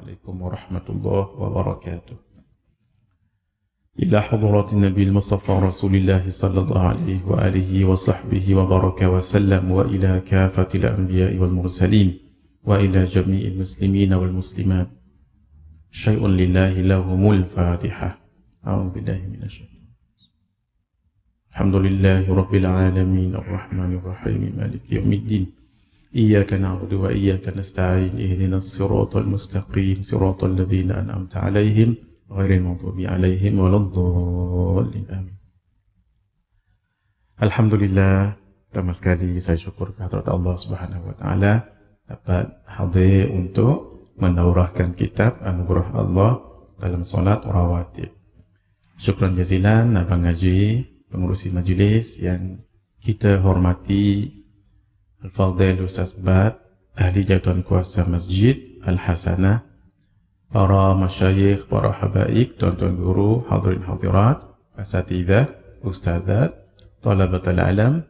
عليكم ورحمة الله وبركاته. إلى حضرة النبي المصطفى رسول الله صلى الله عليه وآله وصحبه وبارك وسلم، وإلى كافة الأنبياء والمرسلين، وإلى جميع المسلمين والمسلمات. شيء لله لهم الفاتحة. أعوذ بالله من الشيطان. الحمد لله رب العالمين الرحمن الرحيم مالك يوم الدين. إياك نعبد وإياك نستعين. اهدنا الصراط المستقيم صراط الذين أنعمت عليهم غير المغضوب عليهم ولا الضالين. Amin. Alhamdulillah, pertama sekali saya syukur kehadirat Allah Subhanahu wa taala dapat hadir untuk mendaurahkan kitab Anugerah Allah dalam solat rawatib. Syukran jazilan Abang Haji, pengurusi majlis yang kita hormati, Al-Fadhil Ustaz Bad, ahli jawatan kuasa Masjid Al-Hasanah, para masyayikh, para habaib, tuan-tuan guru, hadirin hadirat, asatidzah, ustazat, talabatul alam,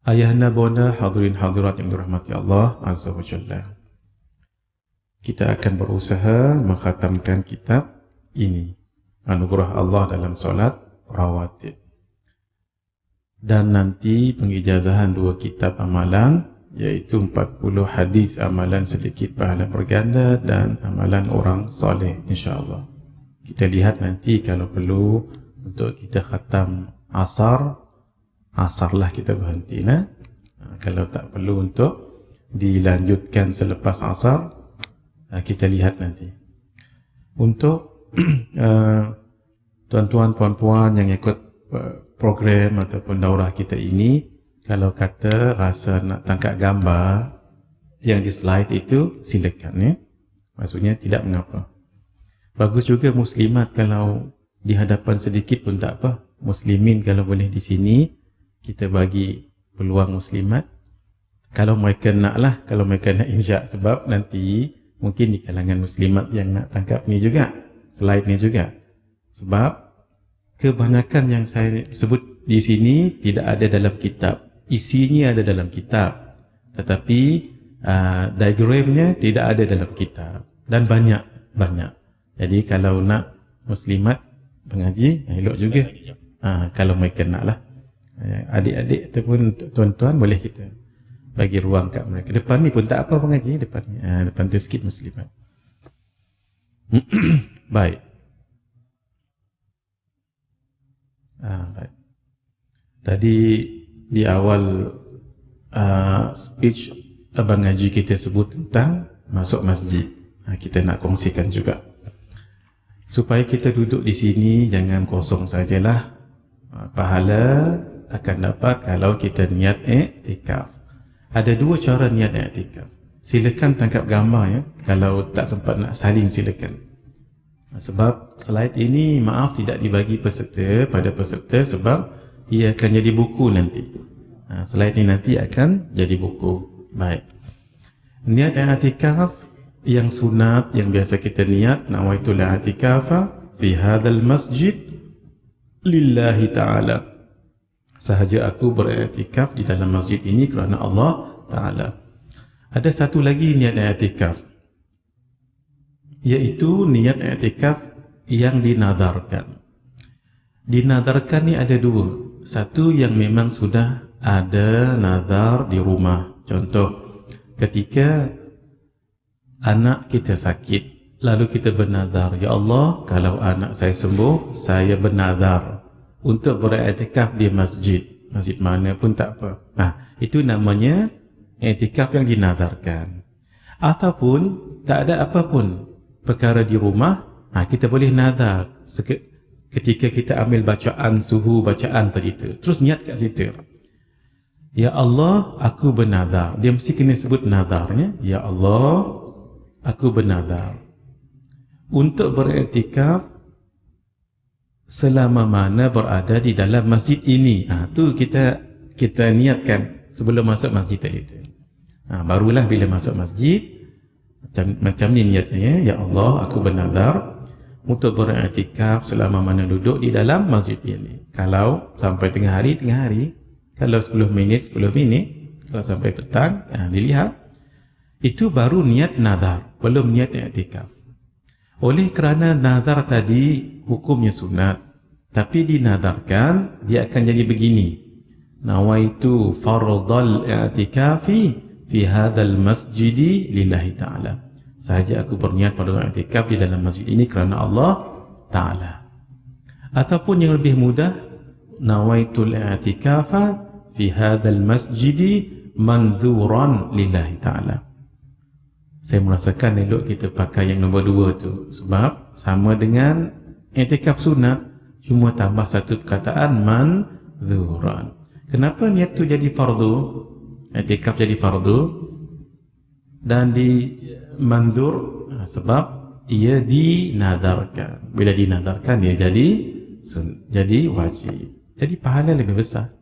ayahanda bonda, hadirin hadirat yang dirahmati Allah Azza wa Jalla. Kita akan berusaha mengkhatamkan kitab ini, Anugerah Allah dalam solat rawatib. Dan nanti pengijazahan 2 kitab amalan, yaitu 40 hadis amalan sedikit pahala berganda dan amalan orang soleh, insya-Allah. Kita lihat nanti kalau perlu untuk kita khatam asar lah kita berhenti, nah. Kalau tak perlu untuk dilanjutkan selepas asar, kita lihat nanti. Untuk tuan-tuan, puan-puan yang ikut program ataupun daurah kita ini, kalau kata rasa nak tangkap gambar yang di slide itu, silakan, ya. Maksudnya tidak mengapa. Bagus juga muslimat kalau di hadapan sedikit pun tak apa. Muslimin kalau boleh di sini, kita bagi peluang muslimat. Kalau mereka naklah, kalau mereka nak insya', sebab nanti mungkin di kalangan muslimat yang nak tangkap ni juga, slide ni juga. Sebab kebanyakan yang saya sebut di sini tidak ada dalam kitab. Isinya ada dalam kitab, tetapi diagramnya tidak ada dalam kitab. Dan banyak. Jadi kalau nak muslimat mengaji, elok juga. Kalau mereka naklah. Adik-adik ataupun tuan-tuan boleh kita bagi ruang kat mereka. Depan ni pun tak apa mengaji, depan ni. Depan tu sikit muslimat. Baik. Baik. Tadi di awal speech Abang Haji kita sebut tentang masuk masjid. Kita nak kongsikan juga supaya kita duduk di sini jangan kosong sajalah. Pahala akan dapat kalau kita niat iktikaf. Ada 2 cara niat iktikaf. Silakan tangkap gambar, ya. Kalau tak sempat nak salin, silakan. Sebab slide ini maaf tidak dibagi pada peserta sebab ia akan jadi buku nanti. Slide ini nanti akan jadi buku. Baik. Niat i'tikaf yang sunat, yang biasa kita niat, nawaitul i'tikafa fi hadzal masjid lillahi ta'ala. Sahaja aku beriktikaf di dalam masjid ini kerana Allah Ta'ala. Ada satu lagi niat i'tikaf, iaitu niat i'tikaf yang dinadarkan. Dinadarkan ni ada 2. Satu yang memang sudah ada nazar di rumah. Contoh, ketika anak kita sakit, lalu kita bernazar, ya Allah, kalau anak saya sembuh, saya bernazar untuk beriktikaf di masjid. Masjid mana pun tak apa. Itu namanya i'tikaf yang dinadarkan. Ataupun tak ada apapun perkara di rumah, kita boleh nazar ketika kita ambil bacaan, suhu bacaan tadi tu, terus niat kat situ, ya Allah, aku bernazar. Dia mesti kena sebut nazarnya, ya Allah, aku bernazar untuk beriktikaf selama mana berada di dalam masjid ini. Tu kita niatkan sebelum masuk masjid tadi tu. Barulah bila masuk masjid, macam ni niatnya, ya Allah, aku bernazar untuk beriktikaf selama mana duduk di dalam masjid ini. Kalau sampai tengah hari, kalau 10 minit, kalau sampai petang, dilihat, itu baru niat nazar. belum niat i'tikaf. Oleh kerana nazar tadi hukumnya sunat, tapi dinadarkan dia akan jadi begini. Nawaitu fardal i'tikafi fi hadzal masjidi lillahi ta'ala. Sahaja aku berniat pada i'tikaf di dalam masjid ini kerana Allah Ta'ala. Ataupun yang lebih mudah, nawaitul i'tikafa fi hadzal masjidi mandzuran lillahi ta'ala. Saya merasakan elok kita pakai yang nombor 2 tu, sebab sama dengan i'tikaf sunat, cuma tambah satu perkataan mandzuran. Kenapa niat tu jadi fardu? I'tikaf jadi fardu dan di manzur sebab ia dinadarkan. Bila dinadarkan dia jadi wajib. Jadi pahala lebih besar.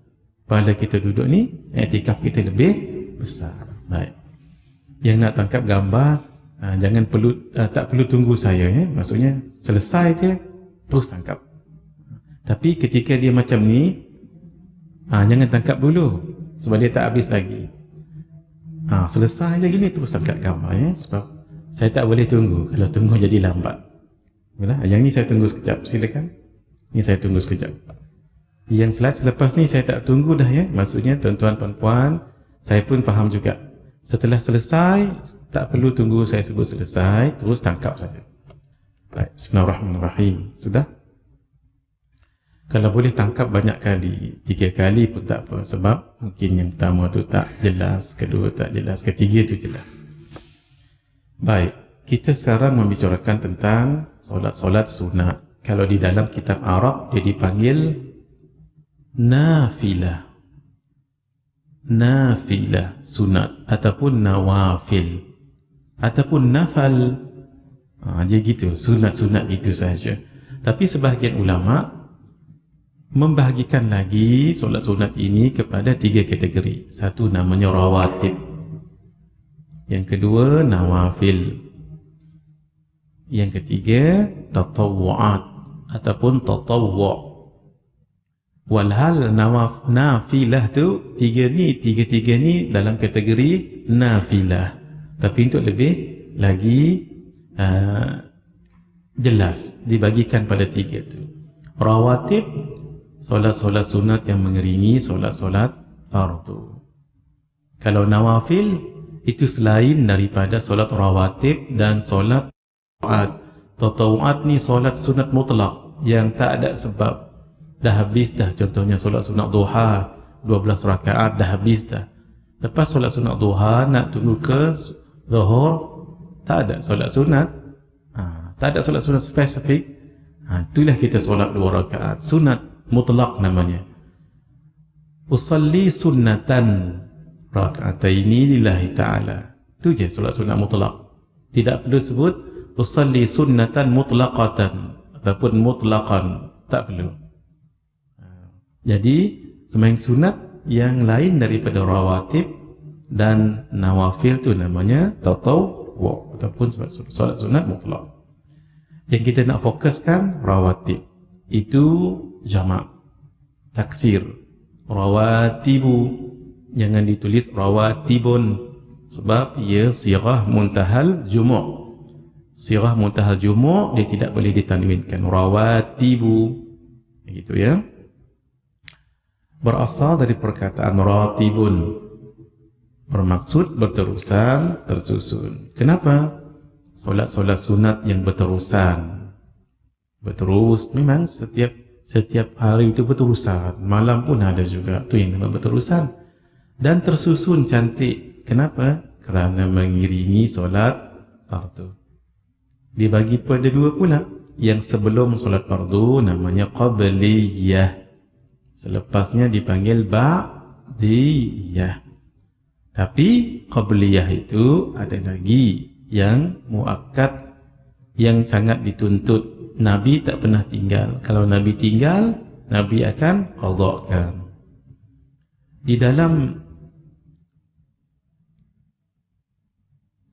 Pahala kita duduk ni, i'tikaf kita lebih besar. Baik. Yang nak tangkap gambar, jangan tak perlu tunggu saya, maksudnya selesai dia terus tangkap. Tapi ketika dia macam ni, jangan tangkap dulu sebab dia tak habis lagi. Selesai lagi ni terus tangkap gambar, sebab saya tak boleh tunggu. Kalau tunggu jadi lambat. Yang ni saya tunggu sekejap, silakan. Ni saya tunggu sekejap. Yang slide selepas ni saya tak tunggu dah, maksudnya tuan-tuan puan-puan, saya pun faham juga. Setelah selesai, tak perlu tunggu saya sebut selesai, terus tangkap saja. Baik, bismillahirrahmanirrahim. Sudah? Kalau boleh tangkap banyak kali, 3 kali pun tak apa, sebab mungkin yang pertama tu tak jelas, kedua tak jelas, ketiga tu jelas. Baik, kita sekarang membicarakan tentang solat-solat sunat. Kalau di dalam kitab Arab dia dipanggil nafilah. Nafilah sunat ataupun nawafil ataupun nafal. Dia gitu, sunat-sunat gitu saja. Tapi sebahagian ulama membahagikan lagi solat sunat ini kepada 3 kategori. Satu namanya rawatib, yang kedua nawafil, yang ketiga tatawwu'at ataupun tatawwu'. Walhal nafilah tu tiga-tiga ni dalam kategori nafilah. Tapi untuk lebih lagi jelas dibagikan pada 3 tu. Rawatib, solat-solat sunat yang mengiringi solat-solat fardu. Kalau nawafil, itu selain daripada solat rawatib dan solat tatawu'at. Tatawu'at ni solat sunat mutlak yang tak ada sebab. Dah habis dah, contohnya solat sunat duha 12 rakaat dah habis dah. Lepas solat sunat duha nak tunggu ke zuhur, tak ada solat sunat. Tak ada solat sunat spesifik. Itulah kita solat 2 rakaat sunat mutlak namanya. Usalli sunnatan raka'ataini lillahi ta'ala. Itu je solat sunat mutlak. Tidak perlu sebut usalli sunnatan mutlaqatan ataupun mutlaqan, tak perlu. Jadi sembahyang sunat yang lain daripada rawatib dan nawafil tu namanya tatawwu' ataupun solat sunat mutlak. Yang kita nak fokuskan rawatib itu jamak, taksir, rawatibu, jangan ditulis rawatibun sebab ia sirah muntahal jumu'. Sirah muntahal jumu' dia tidak boleh ditanwinkan, rawatibu, begitu ya. Berasal dari perkataan ratibun, bermaksud berterusan, tersusun. Kenapa? Solat-solat sunat yang berterusan, berterus, memang setiap hari itu berterusan, malam pun ada juga, itu yang namanya berterusan dan tersusun cantik. Kenapa? Kerana mengiringi solat fardu. Dibagi pada 2 pula. Yang sebelum solat fardu namanya qabliyah, selepasnya dipanggil ba'diyah. Tapi qabliyah itu ada lagi yang muakkad, yang sangat dituntut. Nabi tak pernah tinggal. Kalau Nabi tinggal, Nabi akan qadhakan. Di dalam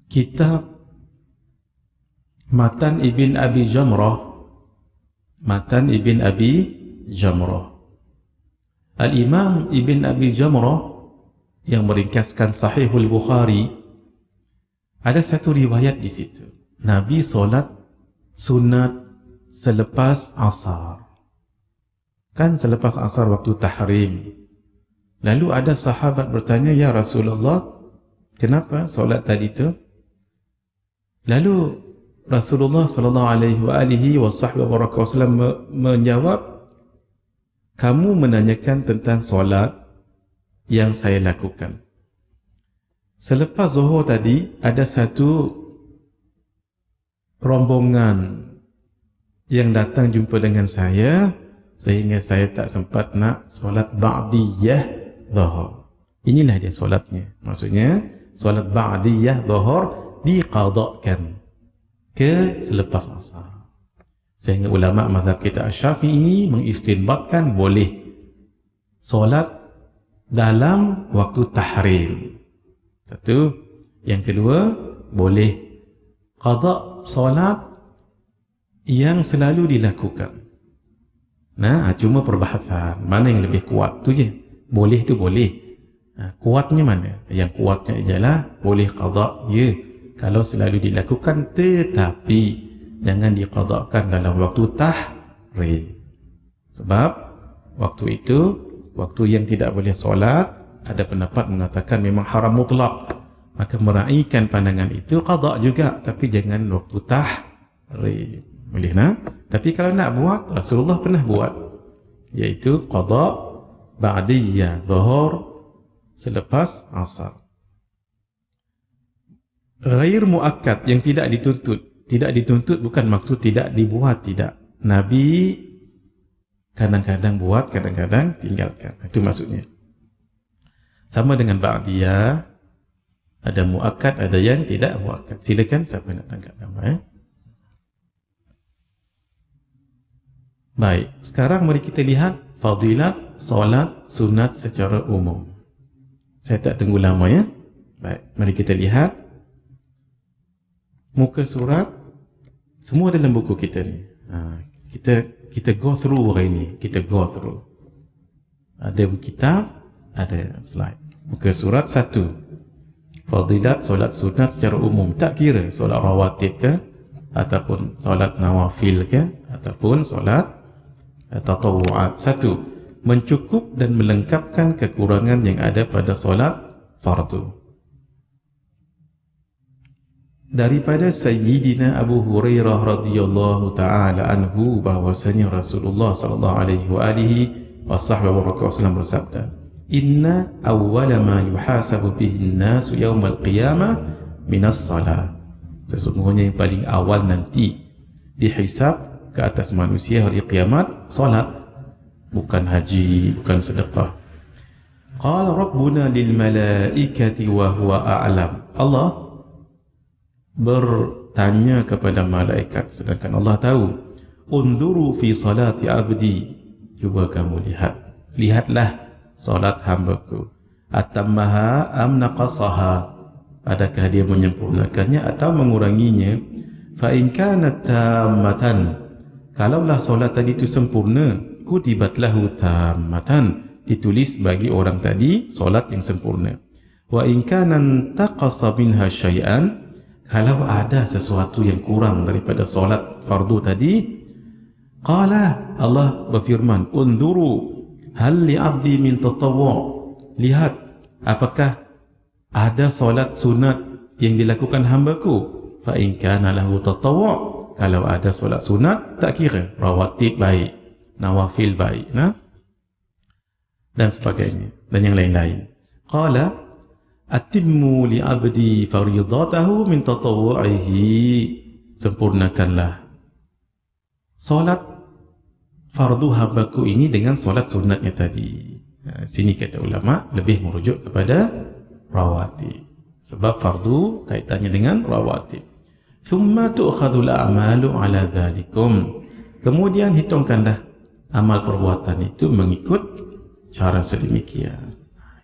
kitab Matan Ibn Abi Jamrah, Al-Imam Ibn Abi Jamrah yang meringkaskan Sahihul Bukhari, Ada satu riwayat di situ. Nabi solat sunat selepas asar. Kan selepas asar waktu tahrim. Lalu ada sahabat bertanya, "Ya Rasulullah, kenapa solat tadi tu?" Lalu Rasulullah sallallahu alaihi wasallam menjawab, "Kamu menanyakan tentang solat yang saya lakukan. Selepas zuhur tadi ada satu rombongan yang datang jumpa dengan saya sehingga saya tak sempat nak solat ba'diyah zuhur." Inilah dia solatnya. Maksudnya solat ba'diyah zuhur diqadakkan ke selepas asar. Sehingga ulama mazhab kita Syafi'i mengistinbatkan boleh solat dalam waktu tahrim. Satu. Yang kedua, boleh qada solat yang selalu dilakukan. Nah, cuma perbahasan mana yang lebih kuat tu je. Boleh tu boleh. Kuatnya mana? Yang kuatnya ialah boleh qada ya kalau selalu dilakukan, tetapi jangan diqadakan dalam waktu tahrim. Sebab waktu itu waktu yang tidak boleh solat, ada pendapat mengatakan memang haram mutlak. Maka meraihkan pandangan itu qada juga, tapi jangan waktu tahrim. Boleh nak? Tapi kalau nak buat, Rasulullah pernah buat, iaitu qada ba'diyah zuhur selepas asar. Ghair muakkad, yang tidak dituntut. Tidak dituntut bukan maksud tidak dibuat, tidak. Nabi kadang-kadang buat, kadang-kadang tinggalkan. Itu maksudnya. Sama dengan ba'diyah, ada muakkad, ada yang tidak muakkad. Silakan siapa nak tangkap nama. Baik, sekarang mari kita lihat fadilat solat sunat secara umum. Saya tak tunggu lama ya. Baik, mari kita lihat muka surat, semua dalam buku kita ni. Kita go through hari ni, kita go through. Ada buku kitab, ada slide. Muka surat 1. Fadilat solat sunat secara umum. Tak kira solat rawatib ke, ataupun solat nawafil ke, ataupun solat tatawu'at. 1. Mencukup dan melengkapkan kekurangan yang ada pada solat fardu. Daripada Sayyidina Abu Hurairah radhiyallahu taala anhu bahwasanya Rasulullah sallallahu alaihi wasallam bersabda, "Inna awwala ma yuhasabu bihi an-nasu yaumal qiyamah minas salat." Sesungguhnya yang paling awal nanti dihisab ke atas manusia hari kiamat salat, bukan haji, bukan sedekah. Qala rabbuna lil malaikati wa huwa a'lam. Allah bertanya kepada malaikat sedangkan Allah tahu. Unzuru fi salati abdi, cuba kamu lihatlah salat hambaku. Atammaha am naqasaha, adakah dia menyempurnakannya atau menguranginya? Fa in kanat tammatan, kalaulah solat tadi itu sempurna, kutibat lahu tammatan, ditulis bagi orang tadi solat yang sempurna. Wa in kana taqasa minha syai'an, kalau ada sesuatu yang kurang daripada solat fardu tadi, qala, Allah berfirman, unzuru hal li 'abdi min tatawwu', lihat apakah ada solat sunat yang dilakukan hambaku. Fa in kana lahu tatawwu', kalau ada solat sunat, tak kira rawatib baik, nawafil baik, dan sebagainya, dan yang lain-lain. Qala atimmu li 'abdi faridatahu min tatawwu'ihi, sempurnakanlah solat fardu hambaku ini dengan solat sunatnya tadi. Sini kata ulama lebih merujuk kepada rawatib, sebab fardu kaitannya dengan rawatib. Thumma tu'khadul a'malu ala dhalikum, kemudian hitungkanlah amal perbuatan itu mengikut cara sedemikian.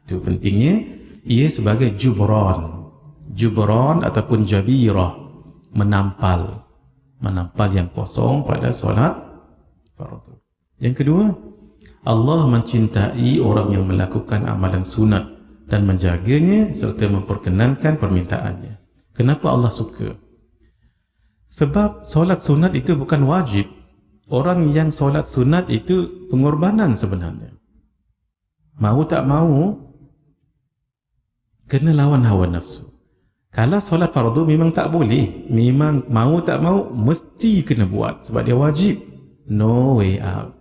Itu pentingnya. Ia sebagai jubran ataupun jabirah, menampal yang kosong pada solat fardu. Yang kedua, Allah mencintai orang yang melakukan amalan sunat dan menjaganya serta memperkenankan permintaannya. Kenapa Allah suka? Sebab solat sunat itu bukan wajib. Orang yang solat sunat itu pengorbanan sebenarnya. Mau tak mau, kena lawan hawa nafsu. Kalau solat fardu memang tak boleh. Memang mau tak mau, mesti kena buat. Sebab dia wajib. No way out.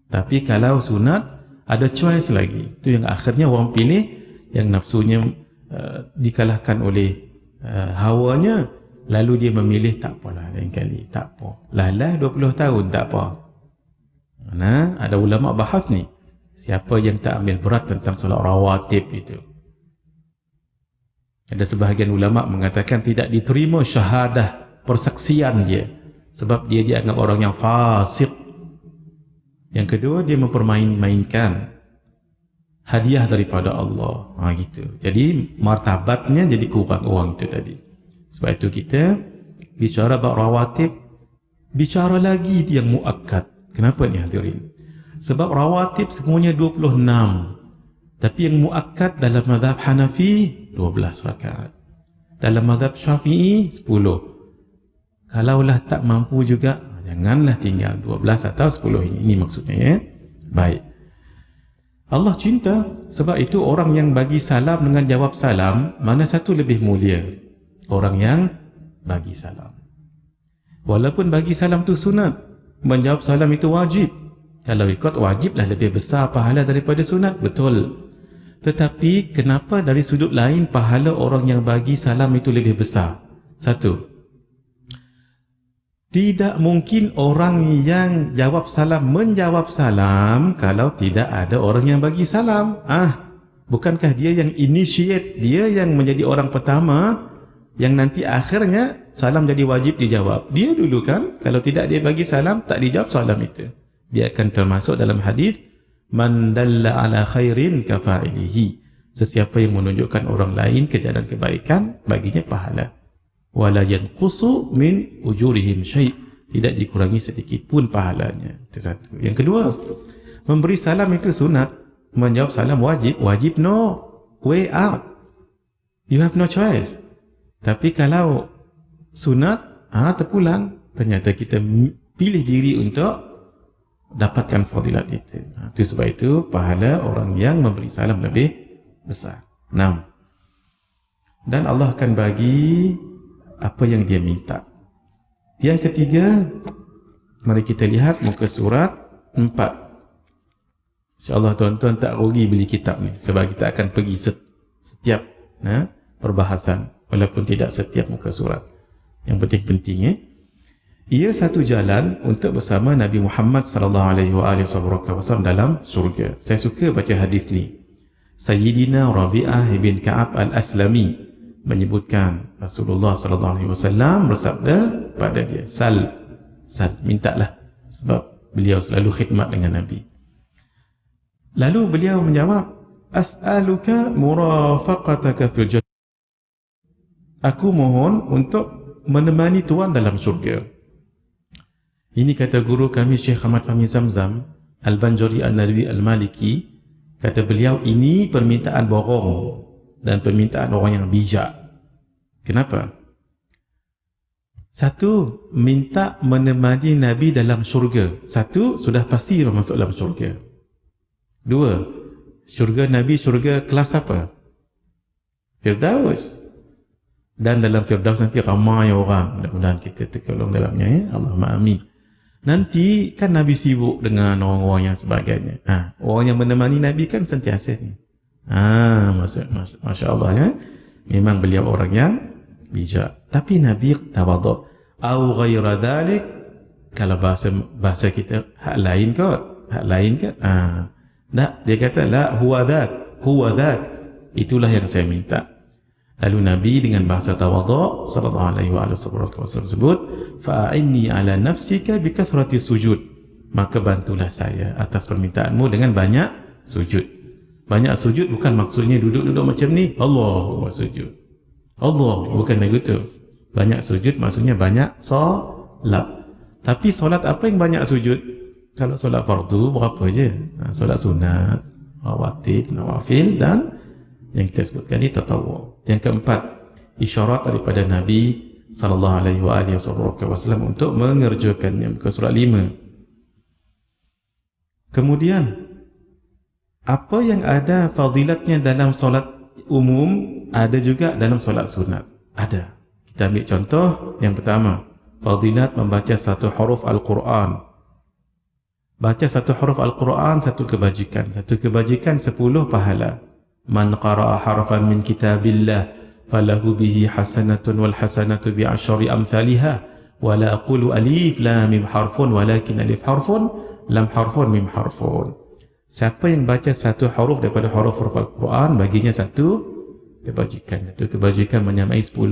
Tapi kalau sunat, ada choice lagi. Itu yang akhirnya orang pilih, yang nafsunya dikalahkan oleh hawanya, lalu dia memilih tak apalah lain kali, tak apa. Lah 20 tahun tak apa. Mana ada ulama bahas ni, siapa yang tak ambil berat tentang solat rawatib itu. Ada sebahagian ulama mengatakan tidak diterima syahadah persaksian dia, sebab dia dianggap orang yang fasik. Yang kedua, dia mempermain-mainkan hadiah daripada Allah. Gitu. Jadi martabatnya jadi kurang orang itu tadi. Sebab itu kita bicara bab rawatib, bicara lagi yang muakkad. Kenapa ni hadirin? Sebab rawatib semuanya 26. Tapi yang muakkad dalam mazhab Hanafi 12 rakaat. Dalam mazhab Syafi'i 10. Kalaulah tak mampu juga, janganlah tinggal 12 atau 10 ini. Ini maksudnya ya. Baik. Allah cinta, sebab itu orang yang bagi salam dengan jawab salam, mana satu lebih mulia? Orang yang bagi salam. Walaupun bagi salam itu sunat, menjawab salam itu wajib. Kalau ikut wajiblah lebih besar pahala daripada sunat, betul. Tetapi kenapa dari sudut lain pahala orang yang bagi salam itu lebih besar? Satu, tidak mungkin orang yang jawab salam menjawab salam kalau tidak ada orang yang bagi salam. Bukankah dia yang initiate, dia yang menjadi orang pertama yang nanti akhirnya salam jadi wajib dijawab. Dia dulu kan, kalau tidak dia bagi salam, tak dijawab salam itu. Dia akan termasuk dalam hadis, man dalla ala khairin kafa'ilihi. Sesiapa yang menunjukkan orang lain ke jalan kebaikan, baginya pahala. Wala yanqusu min ujurihim syai'. Tidak dikurangi sedikit pun pahalanya. Itu satu. Yang kedua, memberi salam itu sunat. Menjawab salam wajib. Wajib no way out. You have no choice. Tapi kalau sunat, terpulang. Ternyata kita pilih diri untuk dapatkan fadilat itu. Itu sebab itu pahala orang yang memberi salam lebih besar. 6. Dan Allah akan bagi apa yang dia minta. Yang ketiga, mari kita lihat muka surat 4. InsyaAllah tuan-tuan tak rugi beli kitab ni, sebab kita akan pergi setiap perbahasan, walaupun tidak setiap muka surat. Yang penting-penting ia satu jalan untuk bersama Nabi Muhammad sallallahu alaihi wasallam dalam syurga. Saya suka baca hadis ni. Sayyidina Rabi'ah bin Ka'ab al-Aslami menyebutkan Rasulullah sallallahu alaihi wasallam bersabda pada dia, sal, mintalah, sebab beliau selalu khidmat dengan Nabi. Lalu beliau menjawab, as'aluka murafaqataka fil jannah. Aku mohon untuk menemani Tuhan dalam syurga. Ini kata guru kami Syekh Ahmad Fahmi Zamzam Al-Banjari Al-Nalwi Al-Maliki. Kata beliau, ini permintaan bohong dan permintaan orang yang bijak. Kenapa? Satu, minta menemani Nabi dalam syurga. Satu, sudah pasti masuk dalam syurga. Dua, syurga Nabi syurga kelas apa? Firdaus. Dan dalam Firdaus nanti ramai orang. Mudah-mudahan kita tertolong dalamnya ya. Allahumma amin. Nanti kan Nabi sibuk dengan orang-orang yang sebagainya. Orang yang menemani Nabi kan sentiasa ni. Masya Allah ya. Memang beliau orang yang bijak. Tapi Nabi tawaduk. Au ghaira dhalik. Kalau bahasa kita hak lain kot. Hak lain kan? Tak, dia kata la huwa dhak. Itulah yang saya minta. Lalu Nabi dengan bahasa tawaduk sallallahu alaihi wasallam sebut, fa'inni ala nafsika bi kathrati sujud. Maka bantulah saya atas permintaanmu dengan banyak sujud. Banyak sujud bukan maksudnya duduk-duduk macam ni, Allahu sujud. Allah bukan begitu. Banyak sujud maksudnya banyak solat. Tapi solat apa yang banyak sujud? Kalau solat fardu berapa je? Solat sunat, rawatib, nawafil dan yang kita sebutkan ini tatawwu. Yang keempat, isyarat daripada Nabi sallallahu alaihi wasallam untuk mengerjakannya. Muka surat 5. Kemudian apa yang ada fadilatnya dalam solat umum ada juga dalam solat sunat. Ada. Kita ambil contoh yang pertama, fadilat membaca satu huruf Al-Quran. Baca satu huruf Al-Quran, satu kebajikan. Satu kebajikan 10 pahala. Man qara'a harfan min kitabillah falahu bihi hasanatun wal hasanatu bi asyri amthaliha wa la aqulu alif lam mim harfun walakin alif harfun lam harfun mim harfun. Siapa yang baca satu huruf daripada huruf-huruf Al-Quran, baginya satu kebajikan. Satu kebajikan menyamai 10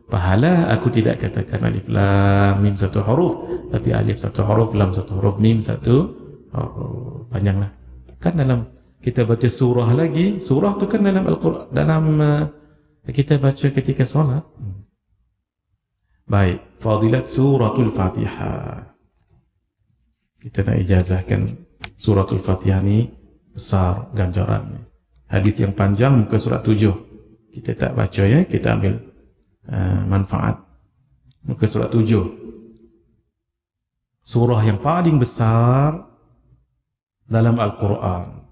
pahala. Aku tidak katakan alif lam mim satu huruf, tapi alif satu huruf, lam satu huruf, mim satu huruf. Panjanglah. Kan dalam kita baca surah lagi, surah tu kan dalam Al-Quran, dalam kita baca ketika solat. Baik, fadilat suratul Fatihah. Kita nak ijazahkan suratul Fatihah ni besar ganjarannya. Hadis yang panjang muka surat 7. Kita tak baca ya, kita ambil manfaat. Muka surat 7. Surah yang paling besar dalam Al-Quran.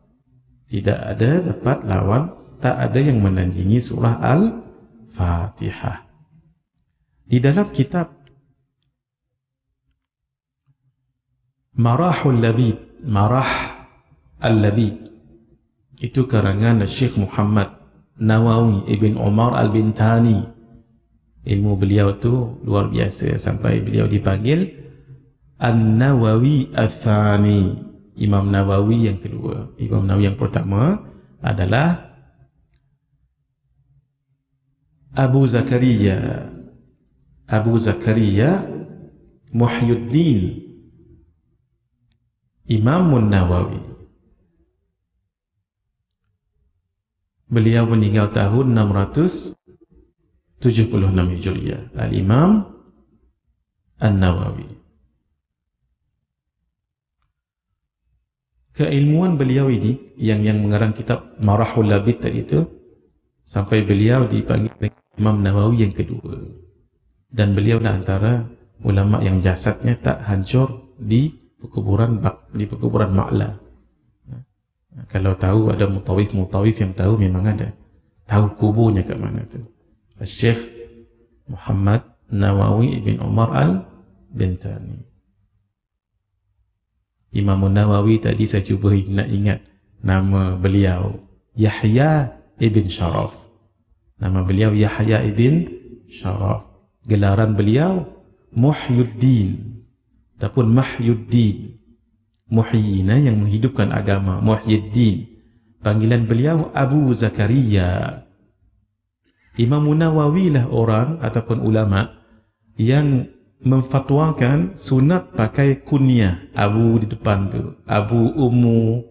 Tidak ada dapat lawan, tak ada yang menandingi surah Al-Fatihah. Di dalam kitab Marahul Labid, Marah Al-Labid, itu karangan Syekh Muhammad Nawawi Ibn Umar Al-Bintani. Ilmu beliau tu luar biasa sampai beliau dipanggil An-Nawawi Al-Thani, Imam Nawawi yang kedua. Imam Nawawi yang pertama adalah Abu Zakaria Muhyiddin Imamun Nawawi. Beliau meninggal tahun 676 Hijriah. Al-Imam An-Nawawi. Keilmuan beliau ini yang mengarang kitab Marahul Labid tadi itu, sampai beliau dipanggil Imam Nawawi yang kedua. Dan beliau lah antara ulama yang jasadnya tak hancur di pekuburan Ma'la. Kalau tahu ada mutawif yang tahu, memang ada. Tahu kuburnya kat mana tu. Syekh Muhammad Nawawi Ibn Umar Al-Bintani. Imam Nawawi tadi saya cuba nak ingat nama beliau, Yahya Ibn Sharaf. Nama beliau Yahya Ibn Sharaf. Gelaran beliau Muhyiddin ataupun Mahyuddin. Muhyina yang menghidupkan agama, Muhyiddin. Panggilan beliau Abu Zakaria. Imam Nawawi lah orang ataupun ulama yang memfatwakan sunat pakai kunyah Abu di depan tu, Abu, Ummu,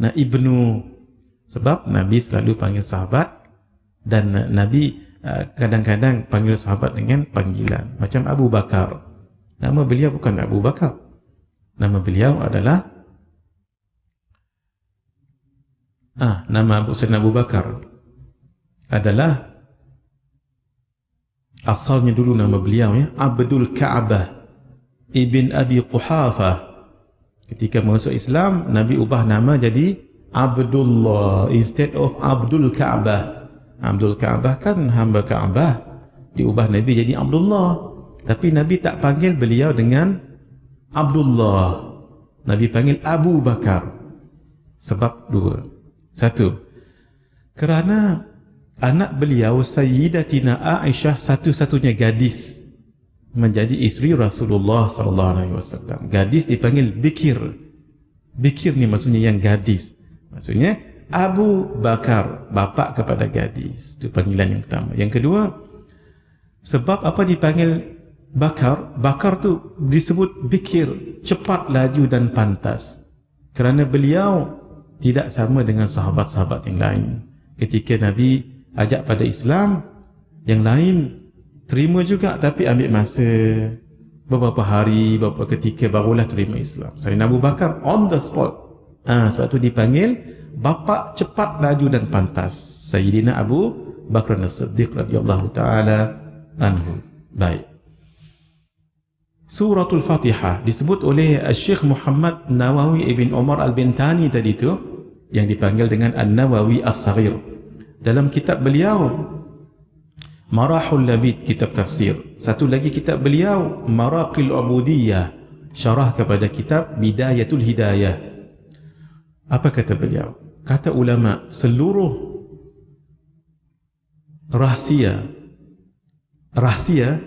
na Ibnu. Sebab Nabi selalu panggil sahabat, dan Nabi kadang-kadang panggil sahabat dengan panggilan macam Abu Bakar. Nama beliau bukan Abu Bakar. Nama beliau adalah nama Sayyidina Abu Bakar adalah asalnya dulu nama beliau ya, Abdul Ka'bah Ibn Abi Quhafah. Ketika masuk Islam, Nabi ubah nama jadi Abdullah instead of Abdul Ka'bah. Abdul Ka'bah kan hamba Ka'bah, diubah Nabi jadi Abdullah. Tapi Nabi tak panggil beliau dengan Abdullah, Nabi panggil Abu Bakar. Sebab dua. Satu, kerana anak beliau Sayyidatina Aisyah satu-satunya gadis menjadi isteri Rasulullah SAW. Gadis dipanggil Bikir. Bikir ni maksudnya yang gadis. Maksudnya Abu Bakar, bapa kepada gadis. Itu panggilan yang pertama. Yang kedua, sebab apa dipanggil Bakar? Bakar tu disebut Bikir, cepat, laju dan pantas. Kerana beliau tidak sama dengan sahabat-sahabat yang lain. Ketika Nabi ajak pada Islam, yang lain terima juga tapi ambil masa beberapa hari, beberapa ketika barulah terima Islam. Sayyidina Abu Bakar on the spot. Sebab tu dipanggil bapa cepat, laju dan pantas, Sayyidina Abu Bakr As-Siddiq radhiyallahu taala anhu. Baik. Suratul Fatihah disebut oleh Syekh Muhammad Nawawi Ibn Umar Al-Bintani tadi tu, yang dipanggil dengan An-Nawawi As-Saghir. Dalam kitab beliau Marahul Labid, kitab tafsir. Satu lagi kitab beliau Maraqil Ubudiyah, syarah kepada kitab Bidayatul Hidayah. Apa kata beliau? Kata ulama, seluruh rahsia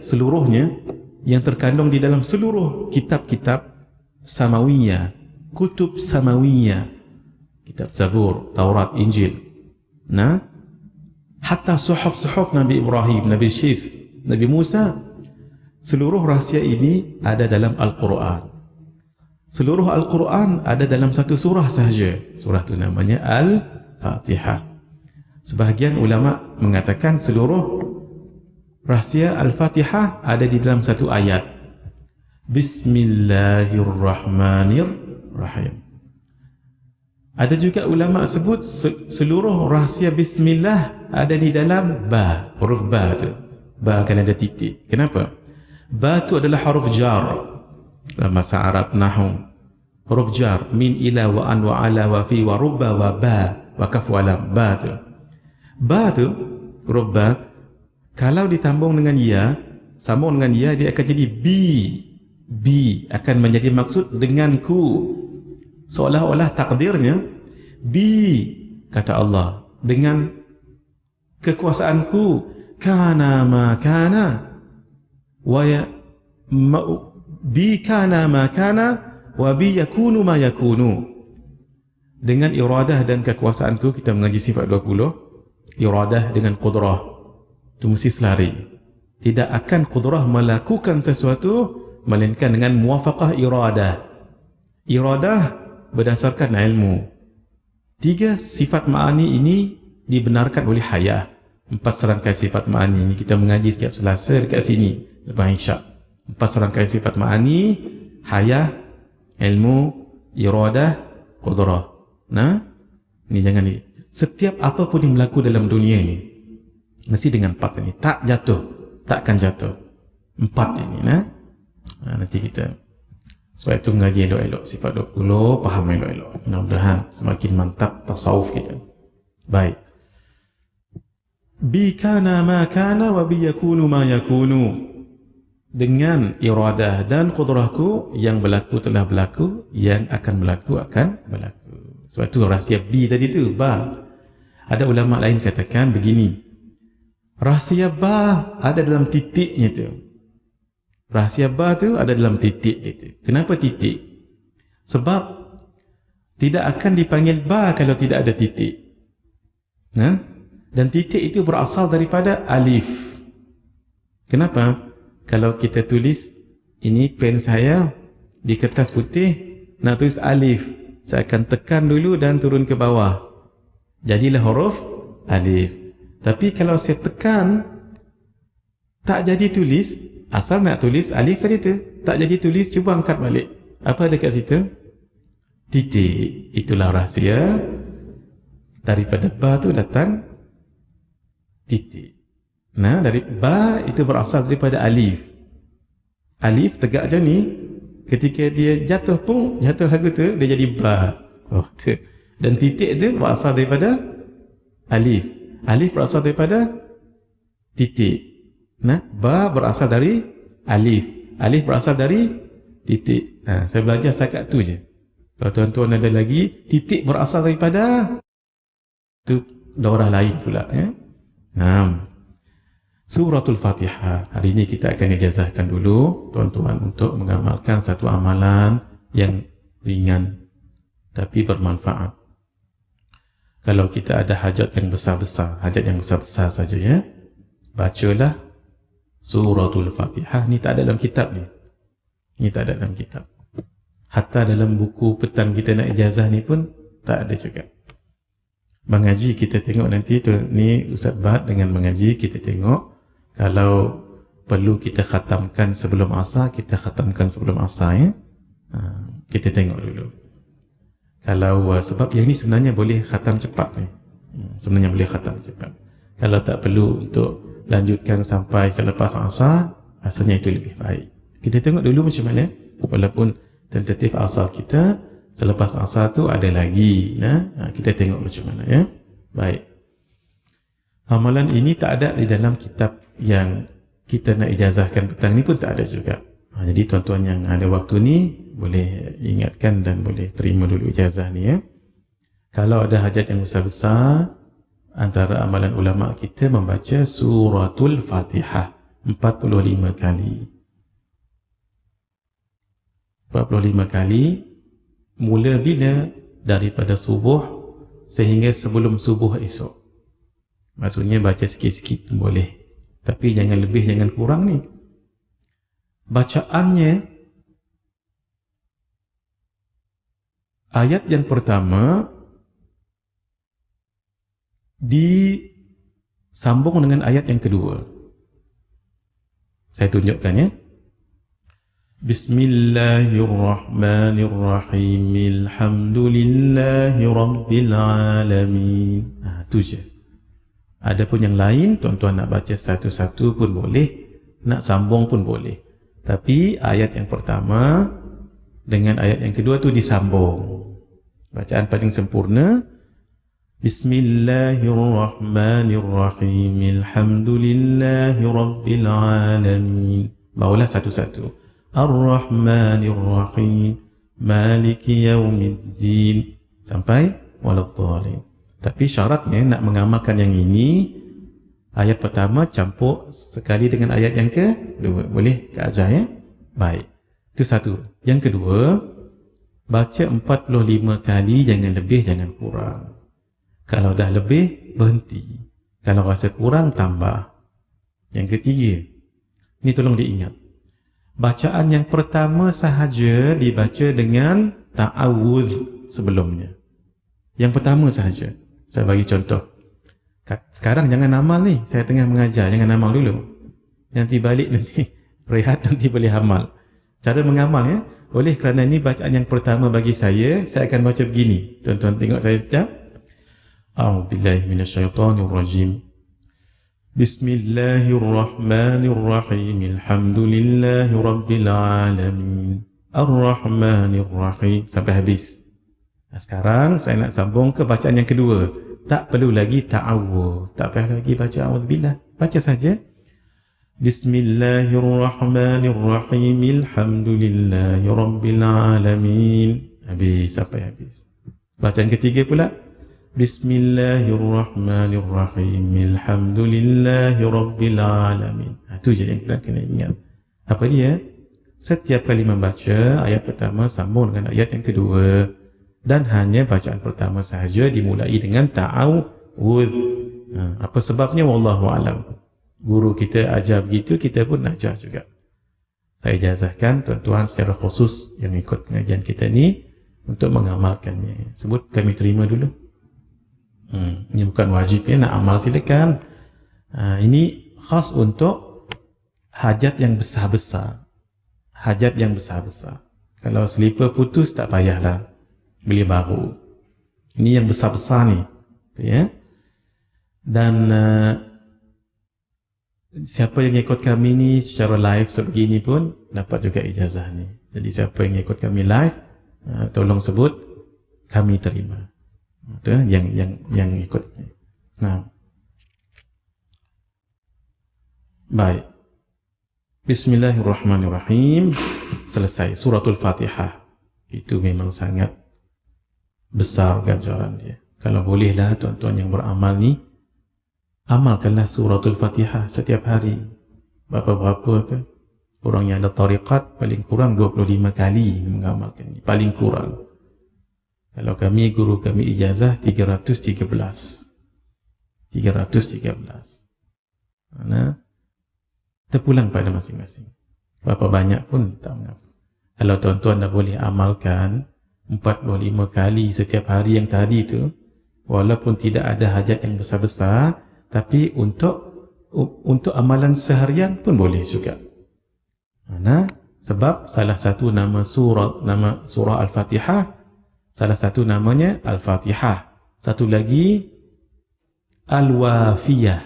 seluruhnya yang terkandung di dalam seluruh kitab-kitab samawiyah, kutub samawiyah, kitab Zabur, Taurat, Injil, hatta suhuf Nabi Ibrahim, Nabi Syith, Nabi Musa, seluruh rahsia ini ada dalam Al-Quran. Seluruh Al-Quran ada dalam satu surah sahaja. Surah itu namanya Al-Fatihah. Sebahagian ulama mengatakan seluruh rahsia Al-Fatihah ada di dalam satu ayat. Bismillahirrahmanirrahim. Ada juga ulama sebut seluruh rahsia Bismillah ada di dalam ba, huruf ba tu. Ba akan ada titik. Kenapa? Ba tu adalah huruf jar dalam bahasa Arab nahwu. Huruf jar, min, ila, wa, an, wa, ala, wa, fi, wa, rubba, wa, ba, wa, kaf, wa, lam. Ba tu. Ba tu, huruf ba, kalau ditambung dengan ya, sambung dengan ya, dia akan jadi bi. Bi akan menjadi maksud denganku. Seolah-olah takdirnya, bi, kata Allah, dengan kekuasaanku, kana ma kana, wa ya, bi kana ma kana, wa bi yakunu ma yakunu. Dengan iradah dan kekuasaanku, kita mengaji sifat 20, iradah dengan qudrah, itu mesti selari. Tidak akan qudrah melakukan sesuatu melainkan dengan muwafaqah iradah. Iradah berdasarkan ilmu. 3 sifat ma'ani ini dibenarkan oleh hayah. 4 serangkai sifat ma'ani ini kita mengaji setiap Selasa dekat sini lepas Isyak. 4 serangkai sifat ma'ani, hayah, ilmu, iradah, qudrah. Ini jangan ni. Setiap apa pun yang berlaku dalam dunia ini mesti dengan 4 ini. Tak jatuh, takkan jatuh. 4 ini. Nanti kita sebab itu mengaji elok-elok sifat 20, faham elok-elok. Mudah-mudahan semakin mantap tasawuf kita. Baik. Bi kana ma kana wa bi yakunu ma yakunu. Dengan iradah dan qudrahku, yang berlaku telah berlaku, yang akan berlaku akan berlaku. Sebab itu rahsia bi tadi tu, ba. Ada ulama lain katakan begini. Rahsia ba ada dalam titiknya tu. Rahsia ba tu ada dalam titik itu. Kenapa titik? Sebab tidak akan dipanggil ba kalau tidak ada titik. Dan titik itu berasal daripada alif. Kenapa? Kalau kita tulis, ini pen saya di kertas putih, nak tulis alif, saya akan tekan dulu dan turun ke bawah. Jadilah huruf alif. Tapi kalau saya tekan, tak jadi tulis. Asal nak tulis alif tadi tu, tak jadi tulis, cuba angkat balik. Apa ada kat situ? Titik. Itulah rahsia. Daripada ba tu datang titik. Dari ba itu berasal daripada alif. Alif tegak je ni, ketika dia jatuh pun, jatuh lagu tu, dia jadi ba. Tu. Dan titik tu berasal daripada alif. Alif berasal daripada titik. Ba berasal dari alif. Alif berasal dari titik. Saya belajar setakat tu je. Kalau tuan-tuan ada lagi, titik berasal daripada, tu daurah lain pula. Suratul Fatihah. Hari ini kita akan ijazahkan dulu tuan-tuan untuk mengamalkan satu amalan yang ringan tapi bermanfaat. Kalau kita ada hajat yang besar-besar, saja ya, bacalah Suratul Fatihah. Ni tak ada dalam kitab ni. Ni tak ada dalam kitab. Hatta dalam buku petang kita nak ijazah ni pun tak ada juga. Mengaji kita tengok nanti tu, ni Ustaz Bahad dengan mengaji kita tengok, kalau perlu kita khatamkan sebelum asar, kita khatamkan sebelum asar ya. Kita tengok dulu. Kalau sebab yang ni sebenarnya boleh khatam cepat ni. Sebenarnya boleh khatam cepat. Kalau tak perlu untuk lanjutkan sampai selepas asar, rasanya itu lebih baik. Kita tengok dulu macam mana, walaupun tentatif asar kita selepas asar tu ada lagi, kita tengok macam mana ya. Baik. Amalan ini tak ada di dalam kitab yang kita nak ijazahkan petang ni pun tak ada juga. Jadi tuan-tuan yang ada waktu ni boleh ingatkan dan boleh terima dulu ijazah ni ya. Kalau ada hajat yang besar-besar, antara amalan ulama kita membaca suratul Fatihah 45 kali. 45 kali mula bila? Daripada subuh sehingga sebelum subuh esok. Maksudnya baca sikit-sikit boleh, tapi jangan lebih, jangan kurang ni. Bacaannya, ayat yang pertama disambung dengan ayat yang kedua. Saya tunjukkan ya. Bismillahirrahmanirrahim. Alhamdulillahi rabbil alamin. Itu je. Adapun yang lain, tuan-tuan nak baca satu-satu pun boleh, nak sambung pun boleh. Tapi ayat yang pertama dengan ayat yang kedua tu disambung. Bacaan paling sempurna Bismillahirrahmanirrahim. Alhamdulillahi rabbil alamin. Bawalah satu-satu. Ar-Rahmanir-Rahim. Maliki yaumiddin. Sampai waladhdallin. Tapi syaratnya nak mengamalkan yang ini, ayat pertama campur sekali dengan ayat yang kedua. Boleh Kak Ajah ya? Baik. Itu satu. Yang kedua, baca 45 kali, jangan lebih, jangan kurang. Kalau dah lebih, berhenti. Kalau rasa kurang, tambah. Yang ketiga, ini tolong diingat. Bacaan yang pertama sahaja dibaca dengan ta'awudz sebelumnya. Yang pertama sahaja. Saya bagi contoh. Sekarang jangan amal ni. Saya tengah mengajar, jangan amal dulu. Nanti balik, nanti rehat, nanti boleh amal. Cara mengamal ya. Oleh kerana ini bacaan yang pertama bagi saya akan baca begini. Tuan-tuan tengok saya sekejap. A'udzubillahi minasyaitonirrajim. Bismillahirrahmanirrahim. Alhamdulillahi rabbil alamin. Ar-Rahmanir-Rahim. Sampai habis. Sekarang saya nak sambung ke bacaan yang kedua. Tak perlu lagi ta'awudz. Tak perlu lagi baca a'udzubillah. Baca saja. Bismillahirrahmanirrahim. Alhamdulillahi rabbil alamin. Habis, sampai habis. Bacaan ketiga pula. Bismillahirrahmanirrahim. Alhamdulillahi rabbil alamin. Itu je yang kita kena ingat. Apa dia? Setiap kali membaca ayat pertama sambung dengan ayat yang kedua, dan hanya bacaan pertama sahaja dimulai dengan ta'awudz. Apa sebabnya? Wallahu alam. Guru kita ajar begitu, kita pun ajar juga. Saya ijazahkan tuan-tuan secara khusus yang ikut pengajian kita ni untuk mengamalkannya. Sebut kami terima dulu. Ini bukan wajib ya, nak amal silakan. Ini khas untuk hajat yang besar-besar. Hajat yang besar-besar. Kalau slipper putus tak payahlah beli baru. Ini yang besar-besar ni, ya. Dan siapa yang ikut kami ni secara live sebegini pun dapat juga ijazah ni. Jadi siapa yang ikut kami live, tolong sebut kami terima. Itu yang ikut. Nah, baik. Bismillahirrahmanirrahim. Selesai suratul Fatihah. Itu memang sangat besar ganjaran dia. Kalau bolehlah tuan-tuan yang beramal ni, amalkanlah suratul Fatihah setiap hari. Berapa-berapa ke? Orang yang ada tariqat paling kurang 25 kali mengamalkan ni. Paling kurang. Kalau kami, guru kami ijazah 313. 313. Mana? Terpulang pada masing-masing. Berapa banyak pun tak mengapa. Kalau tuan-tuan dah boleh amalkan 45 kali setiap hari yang tadi tu, walaupun tidak ada hajat yang besar-besar, tapi untuk amalan seharian pun boleh juga. Mana? Sebab salah satu nama surah Al-Fatihah, salah satu namanya Al-Fatihah. Satu lagi al-wafiyah.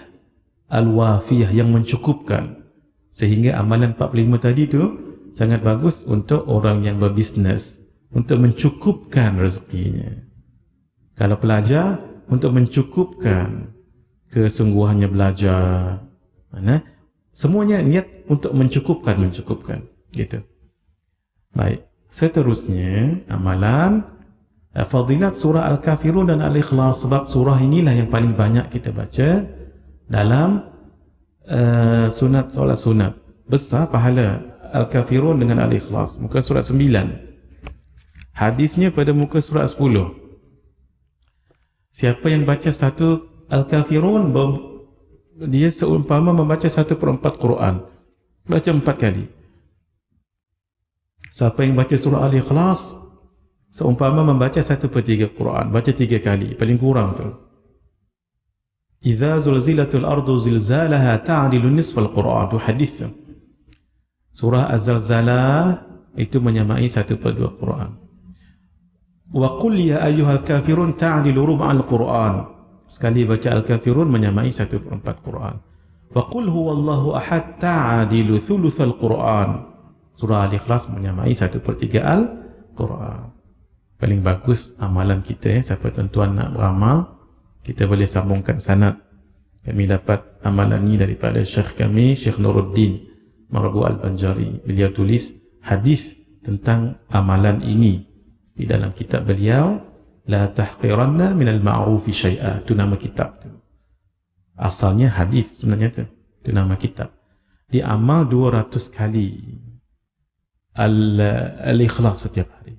Al-wafiyah yang mencukupkan. Sehingga amalan 45 tadi tu sangat bagus untuk orang yang berbisnes, untuk mencukupkan rezekinya. Kalau pelajar, untuk mencukupkan kesungguhannya belajar. Mana? Semuanya niat untuk mencukupkan gitu. Baik, seterusnya amalan fadilat surah Al-Kafirun dan Al-Ikhlas, sebab surah inilah yang paling banyak kita baca dalam solat sunat. Besar pahala Al-Kafirun dengan Al-Ikhlas, muka surat 9. Hadisnya pada muka surat 10. Siapa yang baca satu Al-Kafirun, dia seumpama membaca 1/4 Quran. Baca 4 kali. Siapa yang baca surah Al-Ikhlas, seumpama membaca 1/3 Quran. Baca 3 kali, paling kurang tu. Idza zulzilatul ardu zilzalaha ta'dilu nisfal Quran. Tu hadis tu. Surah Az-Zalzalah itu menyamai 1/2 Quran. Wa qul ya ayyuhal kafirun ta'dilu rub'al Quran. Sekali baca Al-Kafirun menyamai 1/4 Quran. Wa qul huwallahu ahad ta'dilu thulutsal Quran. Surah Al-Ikhlas menyamai 1/3 Al-Quran. Paling bagus amalan kita, siapa tuan-tuan nak beramal, kita boleh sambungkan sanad. Kami dapat amalan ini daripada Syekh kami, Syekh Nuruddin Marbu Al-Banjari. Beliau tulis hadis tentang amalan ini di dalam kitab beliau, La tahqiranna minal ma'rufi syai'a. Itu nama kitab tu. Asalnya hadis sebenarnya tu. Itu nama kitab. Dia amal 200 kali Al-Ikhlas setiap hari.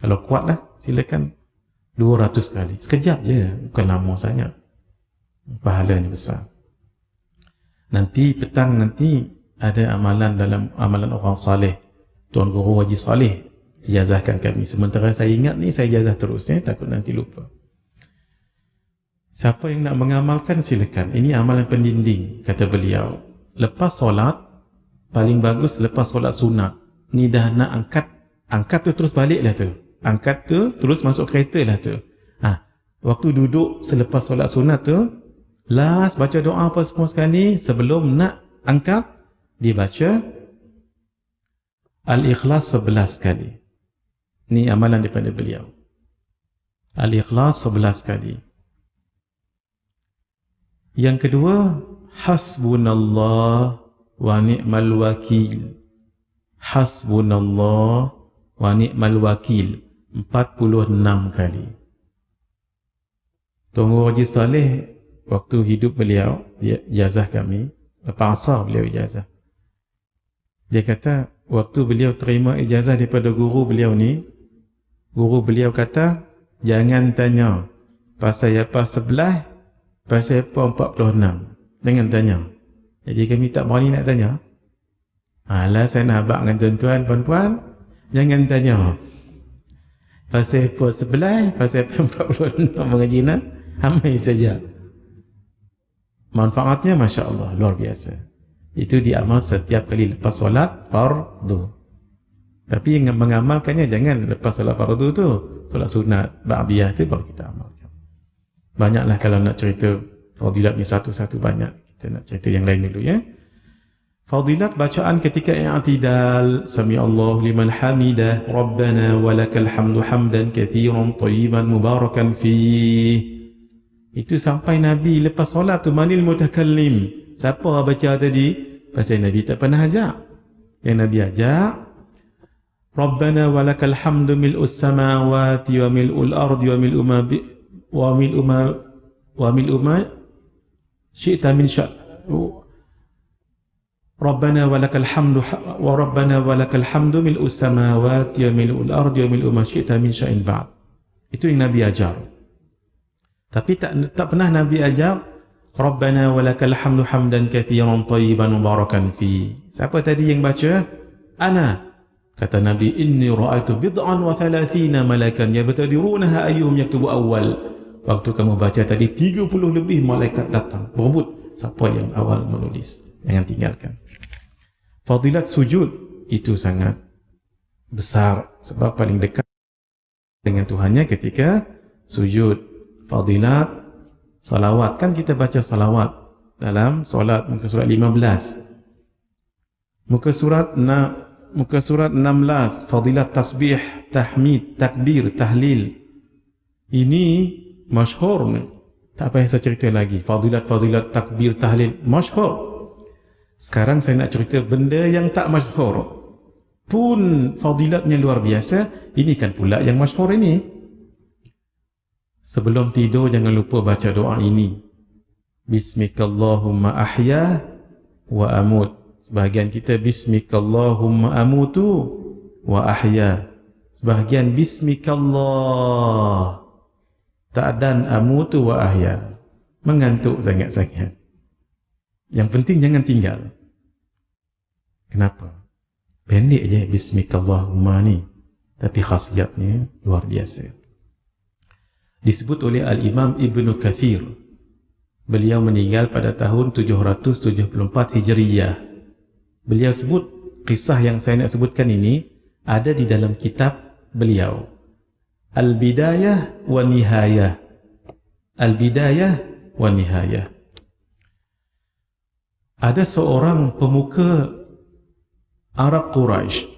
Kalau kuatlah silakan 200 kali. Sekejap je, bukan lama sangat. Pahalanya besar. Nanti petang nanti ada amalan dalam amalan orang saleh. Tuan Guru Haji Saleh ijazahkan kami. Sementara saya ingat ni, saya ijazah terus, takut nanti lupa. Siapa yang nak mengamalkan silakan. Ini amalan pendinding, kata beliau. Lepas solat, paling bagus lepas solat sunat. Ni dah nak angkat tu terus balik lah tu. Angkat tu terus masuk kereta lah tu. Waktu duduk selepas solat sunat tu, last baca doa apa semua sekali, sebelum nak angkat, dia baca Al-Ikhlas 11 kali. Ni amalan daripada beliau. Al-Ikhlas 11 kali. Yang kedua, Hasbunallah wa ni'mal wakil. Hasbunallah wa ni'mal wakil 46 kali. Tunggu Haji Saleh, waktu hidup beliau, dia ijazah kami, lepas asar beliau ijazah. Dia kata, waktu beliau terima ijazah daripada guru beliau ni, guru beliau kata, jangan tanya pasal apa 11, pasal apa 46. Jangan tanya. Jadi kami tak berani nak tanya. Alah, saya nak abang dengan tuan-tuan, puan-puan, jangan tanya pasal apa 11, pasal apa 46 mengaji nak, amai saja. Manfaatnya Masya Allah, luar biasa. Itu diamal setiap kali lepas solat fardu. Tapi yang mengamalkannya jangan lepas solat fardu tu, solat sunat, ba'diyah tu baru kita amalkan. Banyaklah kalau nak cerita fadilat ni satu-satu banyak. Kita nak cerita yang lain dulu ya. Fadilat bacaan ketika i'tidal, sami Allahu liman hamidah, Rabbana walakal hamdu hamdan katsiran thayyiban mubarakan fih. Itu sampai Nabi lepas solat tu, manil mutakallim. Siapa baca tadi? Pasal Nabi tak pernah ajak. Yang Nabi ajak, Rabbana walakal hamdu mil'us samawati wa mil'ul ardi wa mil'u ma syi'ta min Rabbana walakal hamdu wa Rabbana walakal hamdu mil'us samawati wa mil'ul ardi wa mil'u ma syi'ta min sya'in ba'd. Itu yang Nabi ajar. Tapi tak pernah Nabi ajar Rabbana walakal hamdu hamdan katsiran thayyiban mubarakan fi. Siapa tadi yang baca? Ana. Kata Nabi, inni ra'aitu bid'an wa 30 malakan yabtadirunaha ayyuhum yaktubu awal. Waktu kamu baca tadi 30 lebih malaikat datang berebut siapa yang awal menulis. Jangan tinggalkan. Fadilat sujud itu sangat besar sebab paling dekat dengan Tuhannya ketika sujud. Fadilat Salawat, kan kita baca salawat dalam solat, muka surat 15. Muka surat 16, fadilat tasbih, tahmid, takbir, tahlil. Ini masyhur ni. Tak payah saya cerita lagi. Fadilat takbir, tahlil, masyhur. Sekarang saya nak cerita benda yang tak masyhur pun fadilatnya luar biasa. Ini kan pula yang masyhur ini. Sebelum tidur jangan lupa baca doa ini. Bismikallahumma ahya wa amut. Sebahagian kita Bismikallahumma amutu wa ahya. Sebahagian Bismikallah ta'dan amutu wa ahya. Mengantuk sangat-sangat. Yang penting jangan tinggal. Kenapa? Pendek je Bismikallahumma ni, tapi khasiatnya luar biasa. Disebut oleh Al-Imam Ibn Kathir. Beliau meninggal pada tahun 774 Hijriyah. Beliau sebut, kisah yang saya nak sebutkan ini ada di dalam kitab beliau, Al-Bidayah wa Nihayah. Al-Bidayah wa Nihayah. Ada seorang pemuka Arab Quraisy.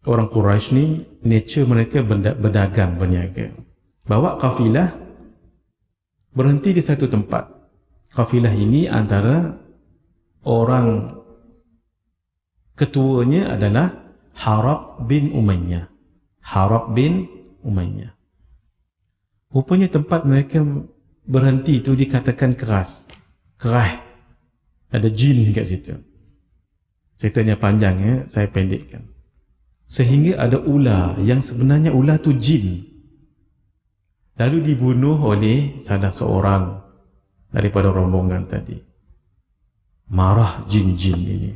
Orang Quraisy ni nature mereka berdagang, berniaga. Bawa kafilah berhenti di satu tempat. Kafilah ini antara orang ketuanya adalah Harab bin Umayyah. Harab bin Umayyah. Rupanya tempat mereka berhenti itu dikatakan keras. Kerah. Ada jin kat situ. Ceritanya panjang ya, saya pendekkan. Sehingga ada ular yang sebenarnya ular tu jin. Lalu dibunuh oleh salah seorang daripada rombongan tadi. Marah jin-jin ini.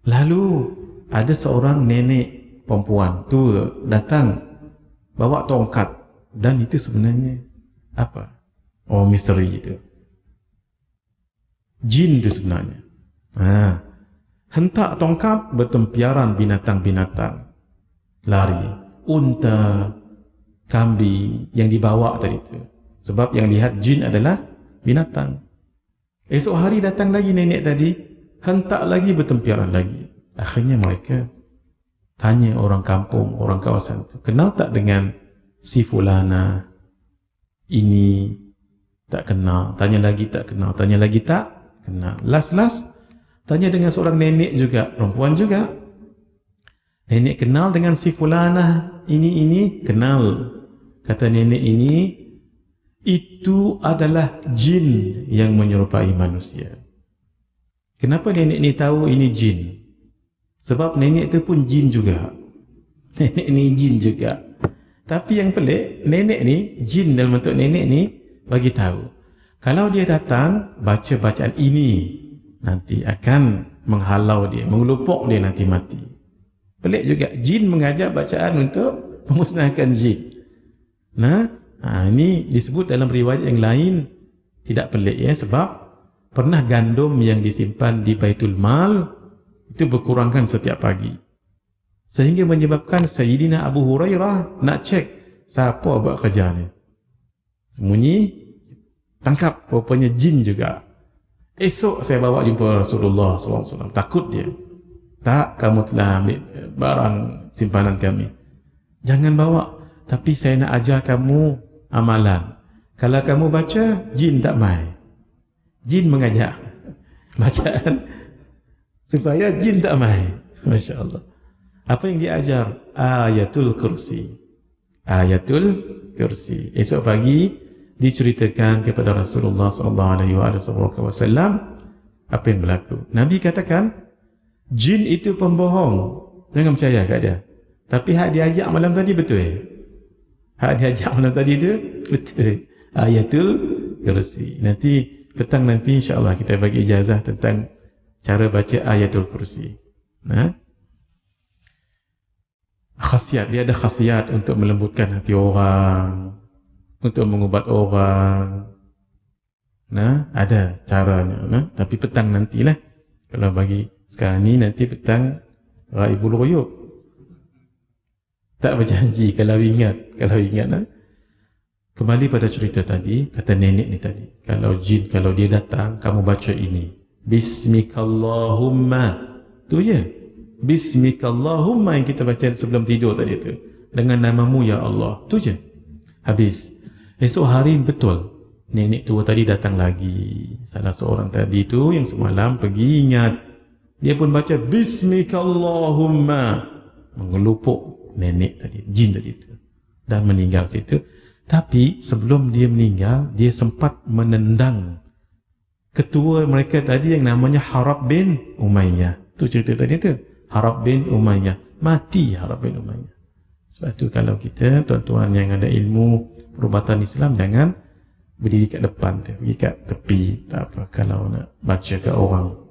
Lalu ada seorang nenek perempuan tu datang bawa tongkat, dan itu sebenarnya apa? Oh, misteri itu. Jin itu sebenarnya. Hentak tongkat, bertempiaran binatang-binatang. Lari. Unta, kambing yang dibawa tadi itu. Sebab yang lihat jin adalah binatang. Esok hari datang lagi nenek tadi, hentak lagi, bertempiaran lagi. Akhirnya mereka tanya orang kampung, orang kawasan itu, kenal tak dengan si fulana? Ini tak kenal. Tanya lagi tak kenal. Tanya lagi tak kenal. Last tanya dengan seorang nenek juga, perempuan juga. Nenek kenal dengan si fulana ini kenal. Kata nenek ini, itu adalah jin yang menyerupai manusia. Kenapa nenek ni tahu ini jin? Sebab nenek tu pun jin juga. Nenek ni jin juga. Tapi yang pelik, nenek ni, jin dalam bentuk nenek ni, bagi tahu. Kalau dia datang, baca bacaan ini, nanti akan menghalau dia, mengelupuk dia, nanti mati. Pelik juga, jin mengajar bacaan untuk memusnahkan jin. Ini disebut dalam riwayat yang lain, tidak pelik ya, sebab pernah gandum yang disimpan di Baitul Mal itu berkurangkan setiap pagi, sehingga menyebabkan Sayyidina Abu Hurairah nak cek siapa buat kerja ni. Sembunyi, tangkap, rupanya jin juga. Esok saya bawa jumpa Rasulullah SAW. Takut dia. Tak, kamu telah ambil barang simpanan kami. Jangan bawa. Tapi saya nak ajar kamu amalan. Kalau kamu baca, jin tak main. Jin mengajak. Bacaan. Supaya jin tak main. Masya Allah. Apa yang dia ajar? Ayatul Kursi. Ayatul Kursi. Esok pagi diceritakan kepada Rasulullah SAW apa yang berlaku. Nabi katakan, jin itu pembohong. Jangan percaya kat dia. Tapi hak dia ajak malam tadi betul. Hak dia ajak malam tadi itu betul. Ayatul Kursi. Nanti petang nanti insya-Allah kita bagi ijazah tentang cara baca Ayatul Kursi. Khasiat, dia ada khasiat untuk melembutkan hati orang, untuk mengubat orang. Ada caranya. Tapi petang nantilah. Kalau bagi sekarang ni, nanti petang Raibul Ghuyub. Tak berjanji kalau ingat. Kembali pada cerita tadi, kata nenek ni tadi, kalau jin, kalau dia datang, kamu baca ini, Bismikallahumma, tu je. Bismikallahumma yang kita baca sebelum tidur tadi tu, dengan namamu ya Allah, tu je. Habis. Esok hari betul, nenek tua tadi datang lagi. Salah seorang tadi tu yang semalam pergi ingat, dia pun baca Bismikallahumma, mengelupuk nenek tadi, jin tadi tu, dan meninggal situ. Tapi sebelum dia meninggal, dia sempat menendang ketua mereka tadi yang namanya Harab bin Umayyah. Tu cerita tadi tu, Harab bin Umayyah. Mati Harab bin Umayyah. Sebab tu kalau kita, tuan-tuan yang ada ilmu perubatan Islam, jangan berdiri kat depan tu, pergi kat tepi, tak apa, kalau nak baca kat orang.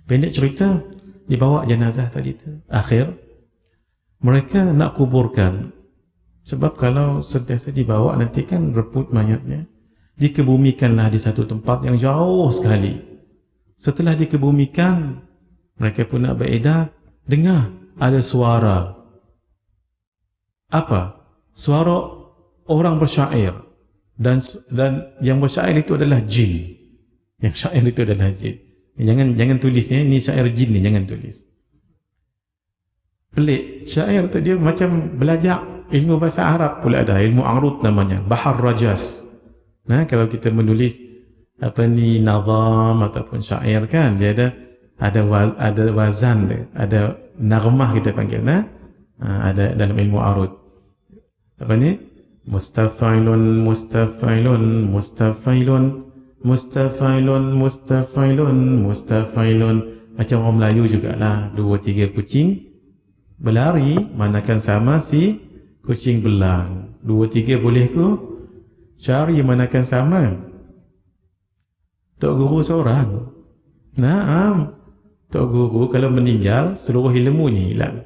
Pendek cerita, dibawa jenazah tadi tu. Akhir, mereka nak kuburkan. Sebab kalau sentiasa dibawa, nanti kan reput mayatnya. Dikebumikanlah di satu tempat yang jauh sekali. Setelah dikebumikan, mereka pun nak beredar, dengar ada suara. Apa? Suara orang bersyair. Dan yang bersyair itu adalah jin. Yang syair itu adalah jin. Jangan tulis ya, ini syair jin ni, jangan tulis. Pelik, syair tu dia macam belajar ilmu bahasa Arab pula ada, ilmu Arut namanya, Bahar Rajas. Nah, kalau kita menulis apa ni, nazam ataupun syair kan, dia ada wazan dia, ada nagmah kita panggil, nah, ada dalam ilmu Arut. Apa ni? Mustafailun, mustafailun, mustafailun, mustafailun, mustafailun, mustafailun. Macam orang Melayu jugalah, 2-3 kucing berlari, manakan sama si kucing belang. 2-3 boleh ku cari, manakan sama. Tok Guru seorang. Naam. Tok Guru kalau meninggal, seluruh ilmu ni hilang.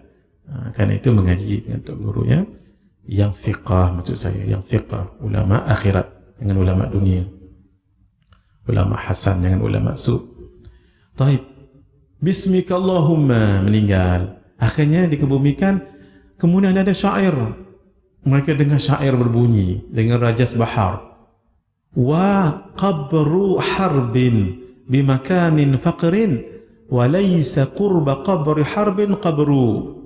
Kerana itu mengaji dengan Tok Guru ya, yang fiqah, maksud saya yang fiqah, ulama akhirat dengan ulama dunia, ulama hasan dengan ulama su. Taib. Bismikallahumma, meninggal. Akhirnya dikebumikan. Kemudian ada syair. Mereka dengar syair berbunyi dengan rajas bahar. Wa qabru harbin bimakanin faqrin wa laysa qurba qabri harbin qabru.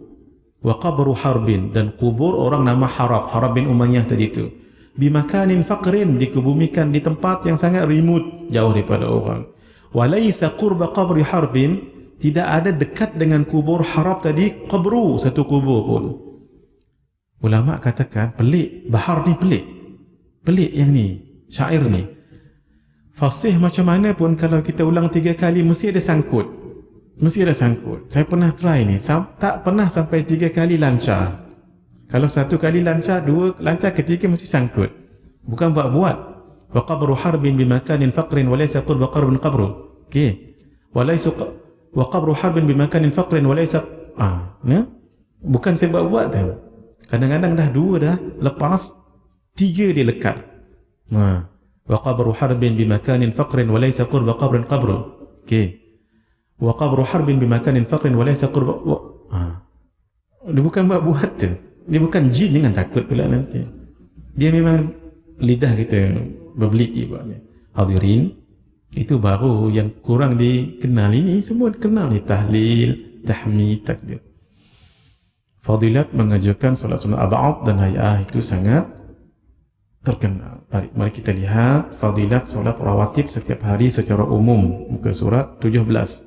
Wa qabru harbin, dan kubur orang nama Harab bin Umayyah tadi itu. Bimakanin faqrin, dikebumikan di tempat yang sangat remote, jauh daripada orang. Wa laysa qurba qabri harbin, tidak ada dekat dengan kubur Harab tadi, qabru, satu kubur pun. Ulama katakan pelik, bahar ni pelik. Pelik yang ni, syair ni. Fasih macam mana pun kalau kita ulang 3 kali mesti ada sangkut. Mesti ada sangkut. Saya pernah try ni, tak pernah sampai 3 kali lancar. Kalau 1 kali lancar, 2 lancar, ketiga mesti sangkut. Bukan buat-buat. Wa qabru harbin bimakanin faqrin wa laysa qurba qarbin qabru. Okey. Wa qabru harbin bimakanin faqrin wa laysa ya? Bukan saya buat-buat tu. Kadang-kadang dah 2 dah lepas, 3 dia lekat. Wa qabru harbin bimakanin faqrin wa laysa qurba qabrin qabru. Okey. Wa qabru harbin bimakanin faqrin wa laysa qurba. Dia bukan buat-buat tu. Dia bukan jin, jangan takut pula nanti. Dia memang lidah kita berbelit buatnya. Hadirin, itu baru yang kurang dikenal, ini semua dikenal ni, tahlil, tahmid, takbir. Fadilat mengajarkan solat sunat ab'ad dan hay'ah itu sangat terkenal. Mari kita lihat fadilat solat rawatib setiap hari secara umum, muka surat 17.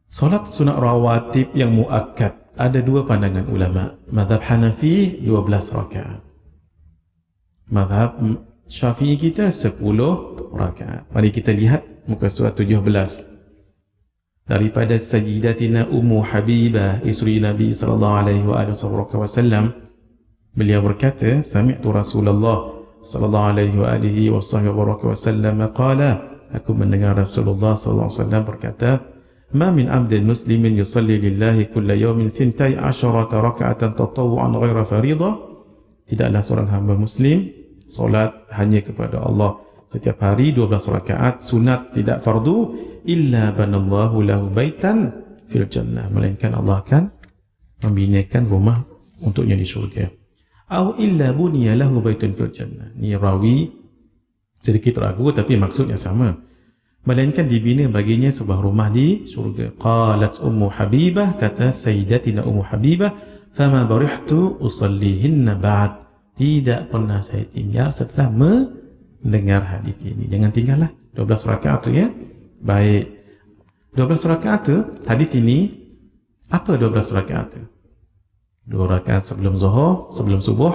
Solat sunat rawatib yang muakkad, ada 2 pandangan ulama. Mazhab Hanafi 12 rakaat. Mazhab Syafi'i kita 10 rakaat. Mari kita lihat muka surat 17. Daripada Sayyidatina Ummu Habibah, isteri Nabi sallallahu alaihi wasallam, beliau berkata, sami'tu Rasulullah sallallahu alaihi wasallam qala, aku mendengar Rasulullah sallallahu alaihi wasallam berkata, ma min 'abdin muslimin yusalli lillahi kulla yawmin 12 raka'atan tatawwu'an ghaira fariḍah. Tidaklah seorang hamba muslim solat hanya kepada Allah setiap hari 12 rakaat sunat, tidak fardu, illa banallahu lahu baitan fil jannah, melainkan Allah akan membinakan rumah untuknya di syurga. Au illa buniya lahu baitun fil jannah. Ni rawi sedikit ragu tapi maksudnya sama. Melainkan dibina baginya sebuah rumah di syurga. Qalat Ummu Habibah, kata Sayyidatina Ummu Habibah, fama barihtu usallihinna ba'd. Tidak pernah saya tinggal setelah mendengar hadis ini. Jangan tinggallah 12 rakaat tu ya. Baik. 12 rakaat tu, hadis ini apa 12 rakaat tu? 2 rakaat sebelum zuhur, sebelum subuh,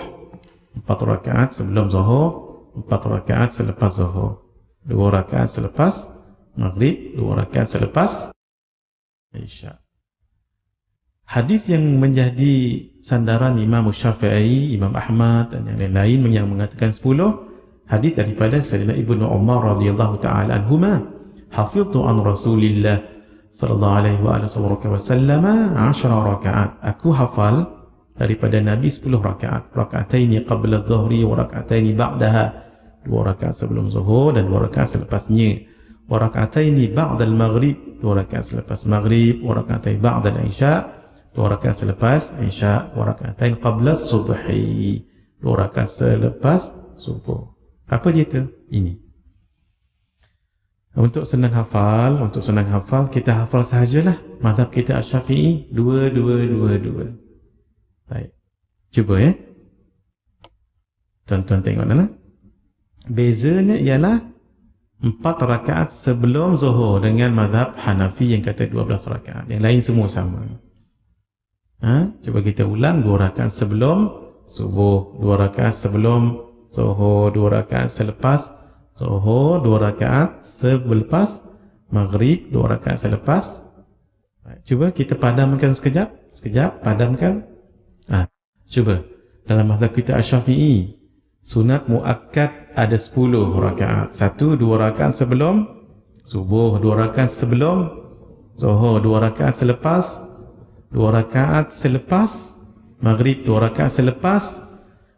4 rakaat sebelum zuhur, 4 rakaat selepas zuhur, 2 rakaat selepas maghrib, 2 rakaat selepas isya. Hadis yang menjadi sandaran Imam Syafi'i, Imam Ahmad dan yang lain-lain yang mengatakan 10, hadis daripada Sayyidina Ibnu Umar radhiyallahu taala anhuma, hafiztu an Rasulillah sallallahu alaihi wasallam 10 rakaat. Aku hafal daripada Nabi 10 rakaat. Raka'ataini qabla adh-dhuhri wa raka'ataini ba'daha. 2 rakaat sebelum zuhur dan 2 rakaat selepasnya. Wa raka'ataini ba'da al-maghrib. 2 rakaat selepas maghrib. Wa raka'ataini ba'da al-isya. 2 rakaat selepas isya. Wa raka'ataini qabla as-subhi. 2 rakaat selepas subuh. Apa dia tu? Ini. Untuk senang hafal, kita hafal sahajalah. Mazhab kita Asy-Syafi'i 2-2-2-2. Baik. Cuba ya. Tuan-tuan tengok mana? Bezanya ialah 4 rakaat sebelum zuhur dengan mazhab Hanafi yang kata 12 rakaat. Yang lain semua sama. Cuba kita ulang. 2 rakaat sebelum subuh, 2 rakaat sebelum zuhur, 2 rakaat selepas zuhur, 2 rakaat selepas maghrib, 2 rakaat selepas. Baik. Cuba kita padamkan sekejap. Padamkan. Cuba. Dalam mazhab kita Asy-Syafi'i, sunat muakkad ada 10 rakaat. 1, 2 rakaat sebelum subuh, 2 rakaat sebelum zuhur, 2 rakaat selepas, 2 rakaat selepas maghrib, 2 rakaat selepas.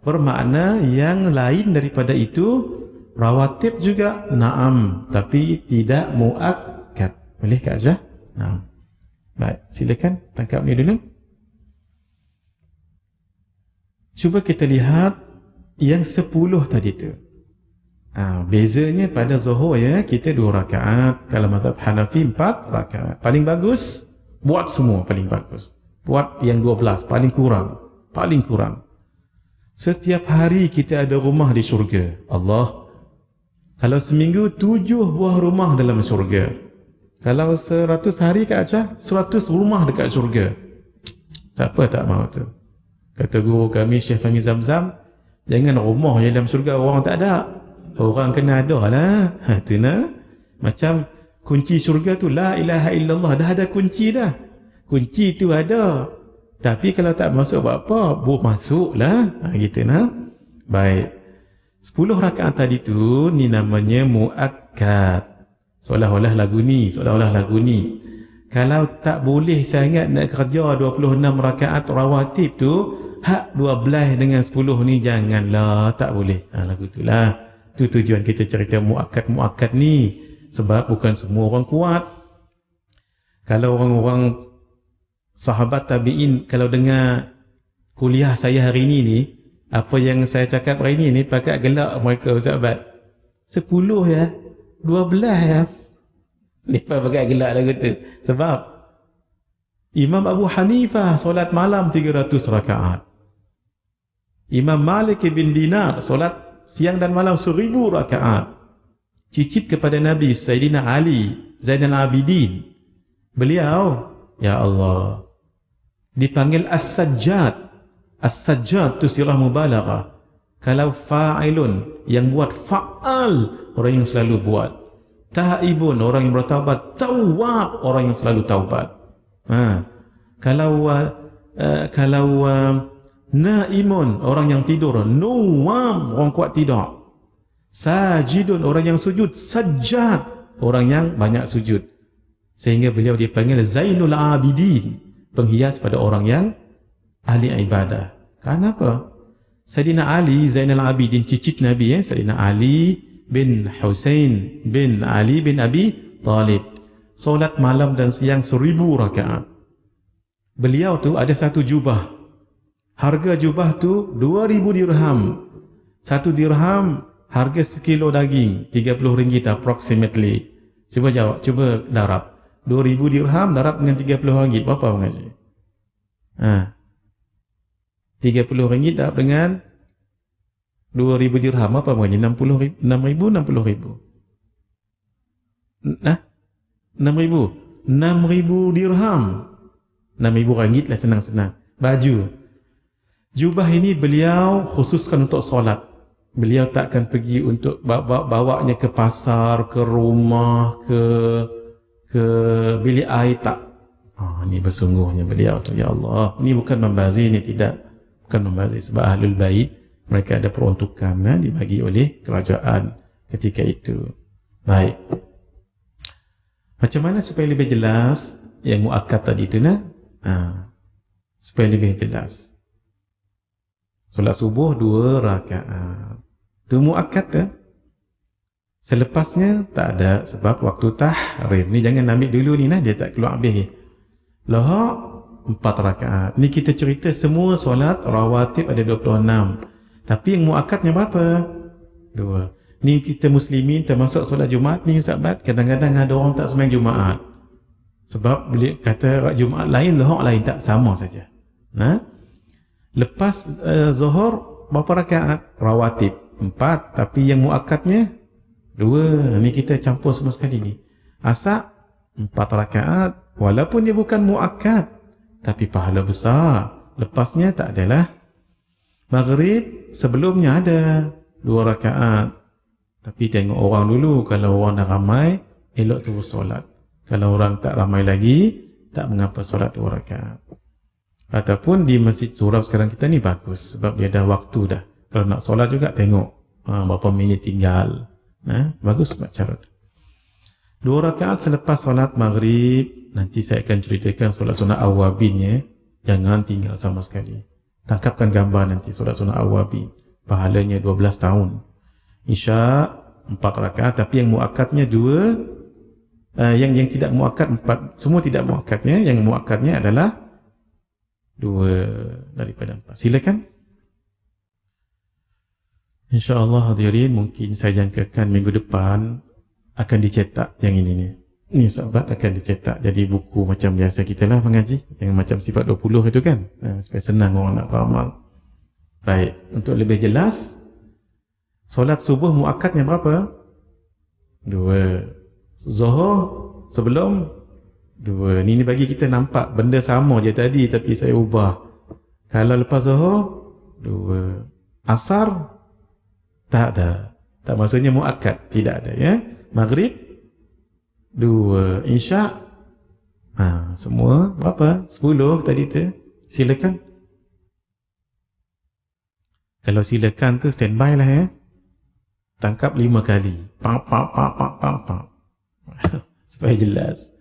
Bermakna yang lain daripada itu rawatib juga, na'am, tapi tidak muakkad. Boleh Kak Azhar? Na'am. Baik, silakan tangkap ni dulu. Cuba kita lihat yang 10 tadi tu. Bezanya pada zuhur ya, kita 2 rakaat. Kalau mazhab Hanafi 4 rakaat. Paling bagus, buat semua paling bagus. Buat yang 12, paling kurang. Setiap hari kita ada rumah di syurga. Allah. Kalau seminggu 7 buah rumah dalam syurga. Kalau 100 hari Kak Acah, 100 rumah dekat syurga. Siapa tak mahu tu? Kata guru kami Syekh Fahmi Zamzam, jangan rumah je dalam syurga orang tak ada. Orang kena ada lah. Tu nah. Macam kunci syurga tu, la ilaha illallah, dah ada kunci dah. Kunci tu ada. Tapi kalau tak masuk buat apa? Masuk lah. Gitu nah. Baik. 10 rakaat tadi tu, ni namanya muakkad. Seolah-olah lagu ni. Kalau tak boleh sangat nak kerja 26 rakaat rawatib tu, hak 12 dengan 10 ni janganlah, tak boleh. Lagu itulah. Tu tujuan kita cerita muakkad ni. Sebab bukan semua orang kuat. Kalau orang-orang sahabat tabi'in, kalau dengar kuliah saya hari ni, apa yang saya cakap hari ni pakat gelak mereka sahabat. 10 ya, 12 ya. Lepas pakat gelak lagu tu. Sebab Imam Abu Hanifah solat malam 300 rakaat. Imam Malik bin Dinar solat siang dan malam 1000 rakaat. Cicit kepada Nabi Sayyidina Ali Zainal Abidin. Beliau, ya Allah, dipanggil As-Sajjad. As-Sajjad tu sirah mubalaghah. Kalau fa'ilun, yang buat fa'al, orang yang selalu buat. Taibun, orang yang bertaubat. Tawwab, orang yang selalu taubat. Kalau naimun, orang yang tidur. Nuwam, orang kuat tidur. Sajidun, orang yang sujud. Sajjad, orang yang banyak sujud. Sehingga beliau dipanggil Zainul Abidin, penghias pada orang yang ahli ibadah. Kenapa? Sayyidina Ali Zainal Abidin, cicit Nabi, Sayyidina Ali bin Husain bin Ali bin Abi Talib, solat malam dan siang 1000 rakaat. Beliau tu ada satu jubah. Harga jubah tu 2,000 dirham. 1 dirham harga sekilo daging, 30 ringgit approximately. Cuba jawab, cuba darab. 2,000 dirham darab dengan 30 ringgit, berapa mengaji? 30 ringgit darab dengan 2,000 dirham, apa mengaji? 6,000, 60,000. 6,000. 6,000 dirham. 6,000 ringgit lah, senang-senang. Baju. Jubah ini beliau khususkan untuk solat. Beliau takkan pergi untuk bawanya ke pasar, ke rumah, ke bilik air, tak. Ini bersungguhnya beliau tu, ya Allah. Ini bukan membazir, ini tidak. Bukan membazir, sebab Ahlul Bait mereka ada peruntukan dibagi oleh kerajaan ketika itu. Baik. Macam mana supaya lebih jelas yang muakkad tadi itu supaya lebih jelas. Solat subuh 2 rakaat. Itu muakkad Selepasnya tak ada, sebab waktu tahrim ni jangan ambil dulu ni dia tak keluar habis. Lahak 4 rakaat. Ni kita cerita semua solat rawatib ada 26. Tapi yang muakkadnya berapa? 2. Ni kita muslimin termasuk solat Jumaat ni sahabat, kadang-kadang ada orang tak sembahyang Jumaat. Sebab beliau kata Jumaat lain, lahak lain, tak sama saja. Lepas Zuhur berapa rakaat? Rawatib 4, tapi yang muakkadnya 2. Ni kita campur semua sekali ni. Asar 4 rakaat, walaupun dia bukan muakkad, tapi pahala besar. Lepasnya tak adalah. Maghrib sebelumnya ada 2 rakaat. Tapi tengok orang dulu, kalau orang dah ramai, elok terus solat. Kalau orang tak ramai lagi, tak mengapa solat 2 rakaat. Ataupun di Masjid Surau sekarang kita ni bagus, sebab dia dah waktu dah. Kalau nak solat juga tengok berapa minit tinggal. Bagus buat cara tu. 2 rakaat selepas solat maghrib. Nanti saya akan ceritakan solat sunat awabin. Jangan tinggal sama sekali. Tangkapkan gambar nanti solat sunat awabin. Pahalanya 12 tahun. Isya 4 rakaat, tapi yang muakkadnya 2. Yang tidak muakkad 4. Semua tidak muakkadnya. Yang muakkadnya adalah 2 daripada 4. Silakan. InsyaAllah hadirin, mungkin saya jangkakan minggu depan akan dicetak yang ini ni. Ini sahabat akan dicetak jadi buku macam biasa kita lah mengaji, yang macam sifat 20 itu kan, supaya senang orang nak faham. Baik, untuk lebih jelas, solat subuh muakkadnya berapa? 2. Zuhur sebelum 2. Ni bagi kita nampak benda sama je tadi, tapi saya ubah. Kalau lepas zuhur 2. Asar tak ada. Tak maksudnya muakkad, tidak ada ya. Maghrib 2. Isya semua berapa? 10 tadi tu. Silakan. Kalau silakan tu standby lah ya. Tangkap 5 kali. Pak. Supaya jelas.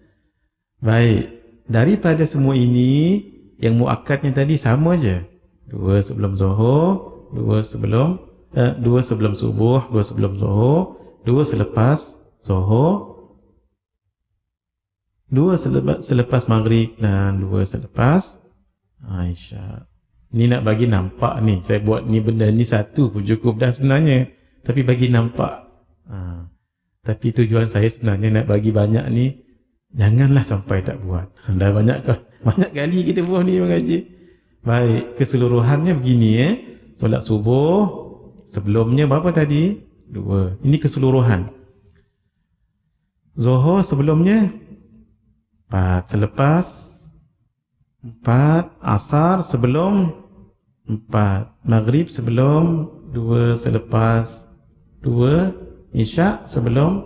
Baik. Daripada semua ini, yang muakkadnya tadi sama je. 2 sebelum zuhur, 2 sebelum 2 sebelum subuh, 2 sebelum zuhur, 2 selepas zuhur, 2 selepas maghrib, dan 2 selepas Isya. Ni nak bagi nampak ni. Saya buat ni benda ni satu pun cukup dah sebenarnya. Tapi bagi nampak. Tapi tujuan saya sebenarnya nak bagi banyak ni. Janganlah sampai tak buat. Dah banyak kali kita buat ni mengaji. Baik, keseluruhannya begini solat subuh sebelumnya berapa tadi? 2. Ini keseluruhan. Zuhur sebelumnya 4. Selepas 4. Asar sebelum 4. Maghrib sebelum 2. Selepas 2. Isya sebelum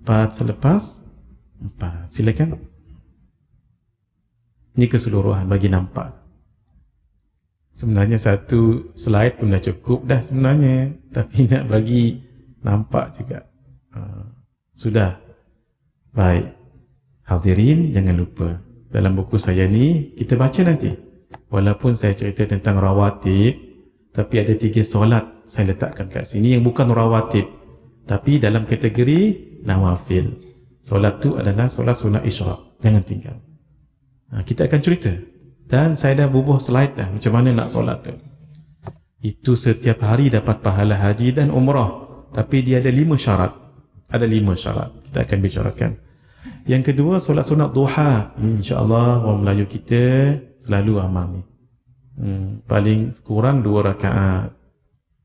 4. Selepas 4. Silakan. Ini keseluruhan bagi nampak. Sebenarnya satu slide pun dah cukup dah sebenarnya. Tapi nak bagi nampak juga. Sudah. Baik. Hadirin, jangan lupa. Dalam buku saya ni, kita baca nanti. Walaupun saya cerita tentang rawatib, tapi ada 3 solat saya letakkan kat sini yang bukan rawatib. Tapi dalam kategori nawafil. Solat tu adalah solat sunat isyraq. Jangan tinggal. Kita akan cerita. Dan saya dah bubuh slide dah macam mana nak solat tu. Itu setiap hari dapat pahala haji dan umrah. Tapi dia ada 5 syarat. Ada 5 syarat. Kita akan bicarakan. Yang kedua, solat sunat duha. InsyaAllah orang Melayu kita selalu amal ni. Paling kurang 2 rakaat.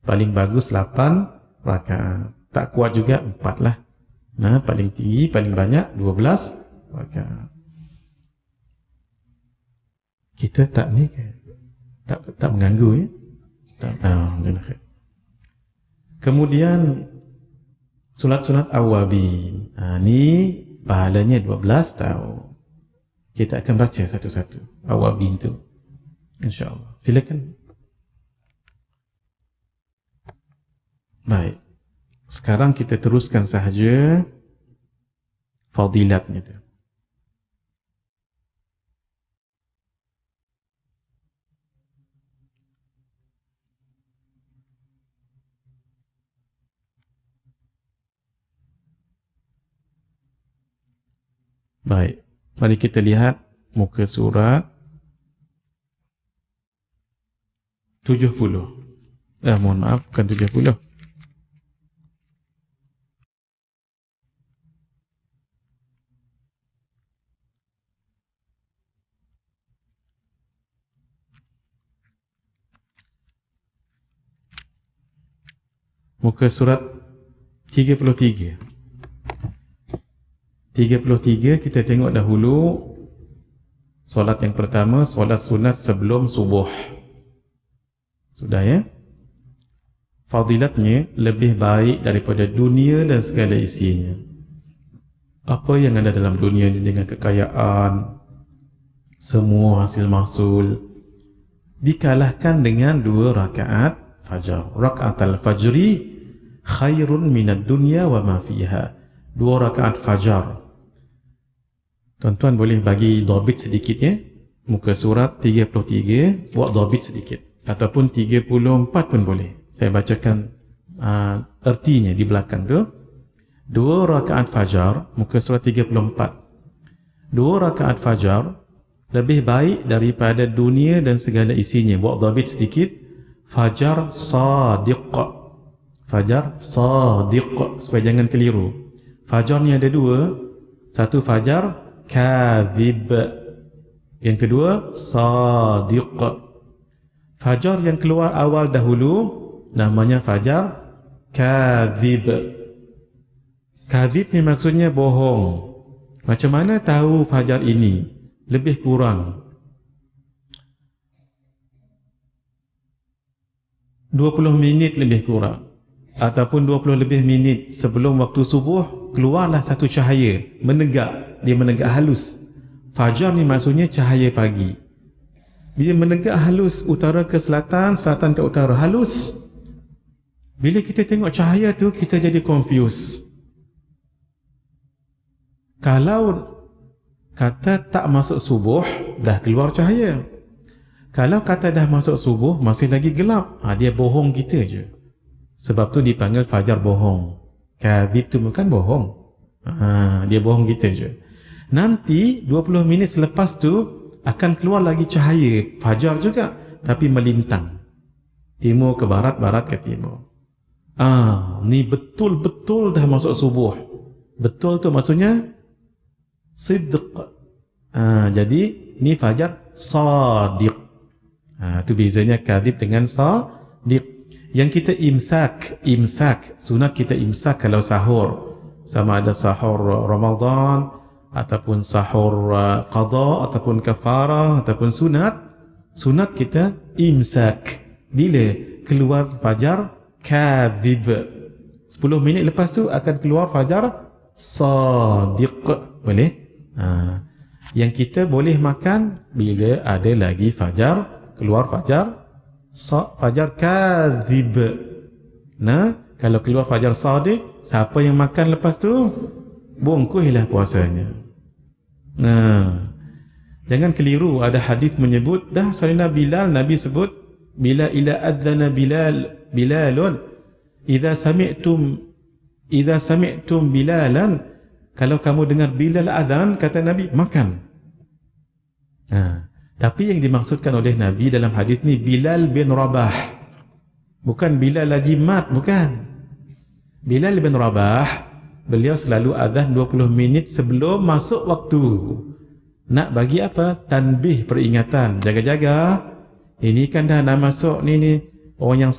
Paling bagus 8 rakaat. Tak kuat juga 4 lah. Nah, paling tinggi, paling banyak 12 rakaat. Kita tak ni ke? Tak mengganggu ya? Tak. Kemudian sunat-sunat awabin. Ni pahalanya 12 tahun. Kita akan baca satu-satu awabin tu, insya-Allah. Silakan. Baik. Sekarang kita teruskan sahaja fadilatnya tu. Baik, mari kita lihat muka surat 70. Mohon maaf, bukan 70. Muka surat 33. 33 kita tengok dahulu solat yang pertama, solat sunat sebelum subuh. Sudah ya? Fadilatnya lebih baik daripada dunia dan segala isinya. Apa yang ada dalam dunia ini dengan kekayaan, semua hasil mahsul, dikalahkan dengan 2 rakaat fajar. Rakaat al-fajri khairun minad dunya wa ma fiha. 2 rakaat fajar. Tuan-tuan boleh bagi dhabit sedikit ya. Muka surat 33 buat dhabit sedikit, ataupun 34 pun boleh. Saya bacakan ertinya di belakang tu. 2 rakaat fajar, muka surat 34. 2 rakaat fajar lebih baik daripada dunia dan segala isinya. Buat dhabit sedikit. Fajar sadiq. Fajar sadiq, supaya jangan keliru. Fajar ni ada 2. Satu fajar kadhib, yang kedua sadiq. Fajar yang keluar awal dahulu namanya fajar kadhib. Kadhib ni maksudnya bohong. Macam mana tahu fajar ini? Lebih kurang 20 minit lebih kurang, ataupun 20 lebih minit sebelum waktu subuh, keluarlah satu cahaya menegak. Dia menegak halus. Fajar ni maksudnya cahaya pagi. Bila menegak halus, utara ke selatan, selatan ke utara, halus. Bila kita tengok cahaya tu, kita jadi confused. Kalau kata tak masuk subuh, dah keluar cahaya. Kalau kata dah masuk subuh, masih lagi gelap, dia bohong kita je. Sebab tu dipanggil fajar bohong. Kadhib tu bukan bohong. Dia bohong kita je. Nanti 20 minit selepas tu akan keluar lagi cahaya fajar juga, tapi melintang timur ke barat, barat ke timur. Ni betul-betul dah masuk subuh. Betul tu maksudnya sidq. Jadi ni fajar sadiq. Tu bezanya kadhib dengan sadiq. Yang kita imsak, sunat kita imsak kalau sahur, sama ada sahur Ramadan ataupun sahur qada ataupun kafarah ataupun sunat kita imsak bila keluar fajar kadhib. 10 minit lepas tu akan keluar fajar sadiq. Boleh? Yang kita boleh makan bila ada lagi fajar, keluar fajar kadhib. Kalau keluar fajar sadiq, siapa yang makan lepas tu, bungkuslah puasanya. Jangan keliru. Ada hadis menyebut dah Sayyidina Bilal, Nabi sebut bila ila adzana Bilalun idza sami'tum Bilalan, kalau kamu dengar Bilal azan, kata Nabi, makan. Tapi yang dimaksudkan oleh Nabi dalam hadis ni Bilal bin Rabah. Bukan Bilal Lajimat, bukan. Bilal bin Rabah, beliau selalu azan 20 minit sebelum masuk waktu. Nak bagi apa? Tanbih, peringatan. Jaga-jaga. Ini kan dah nak masuk ni. Orang yang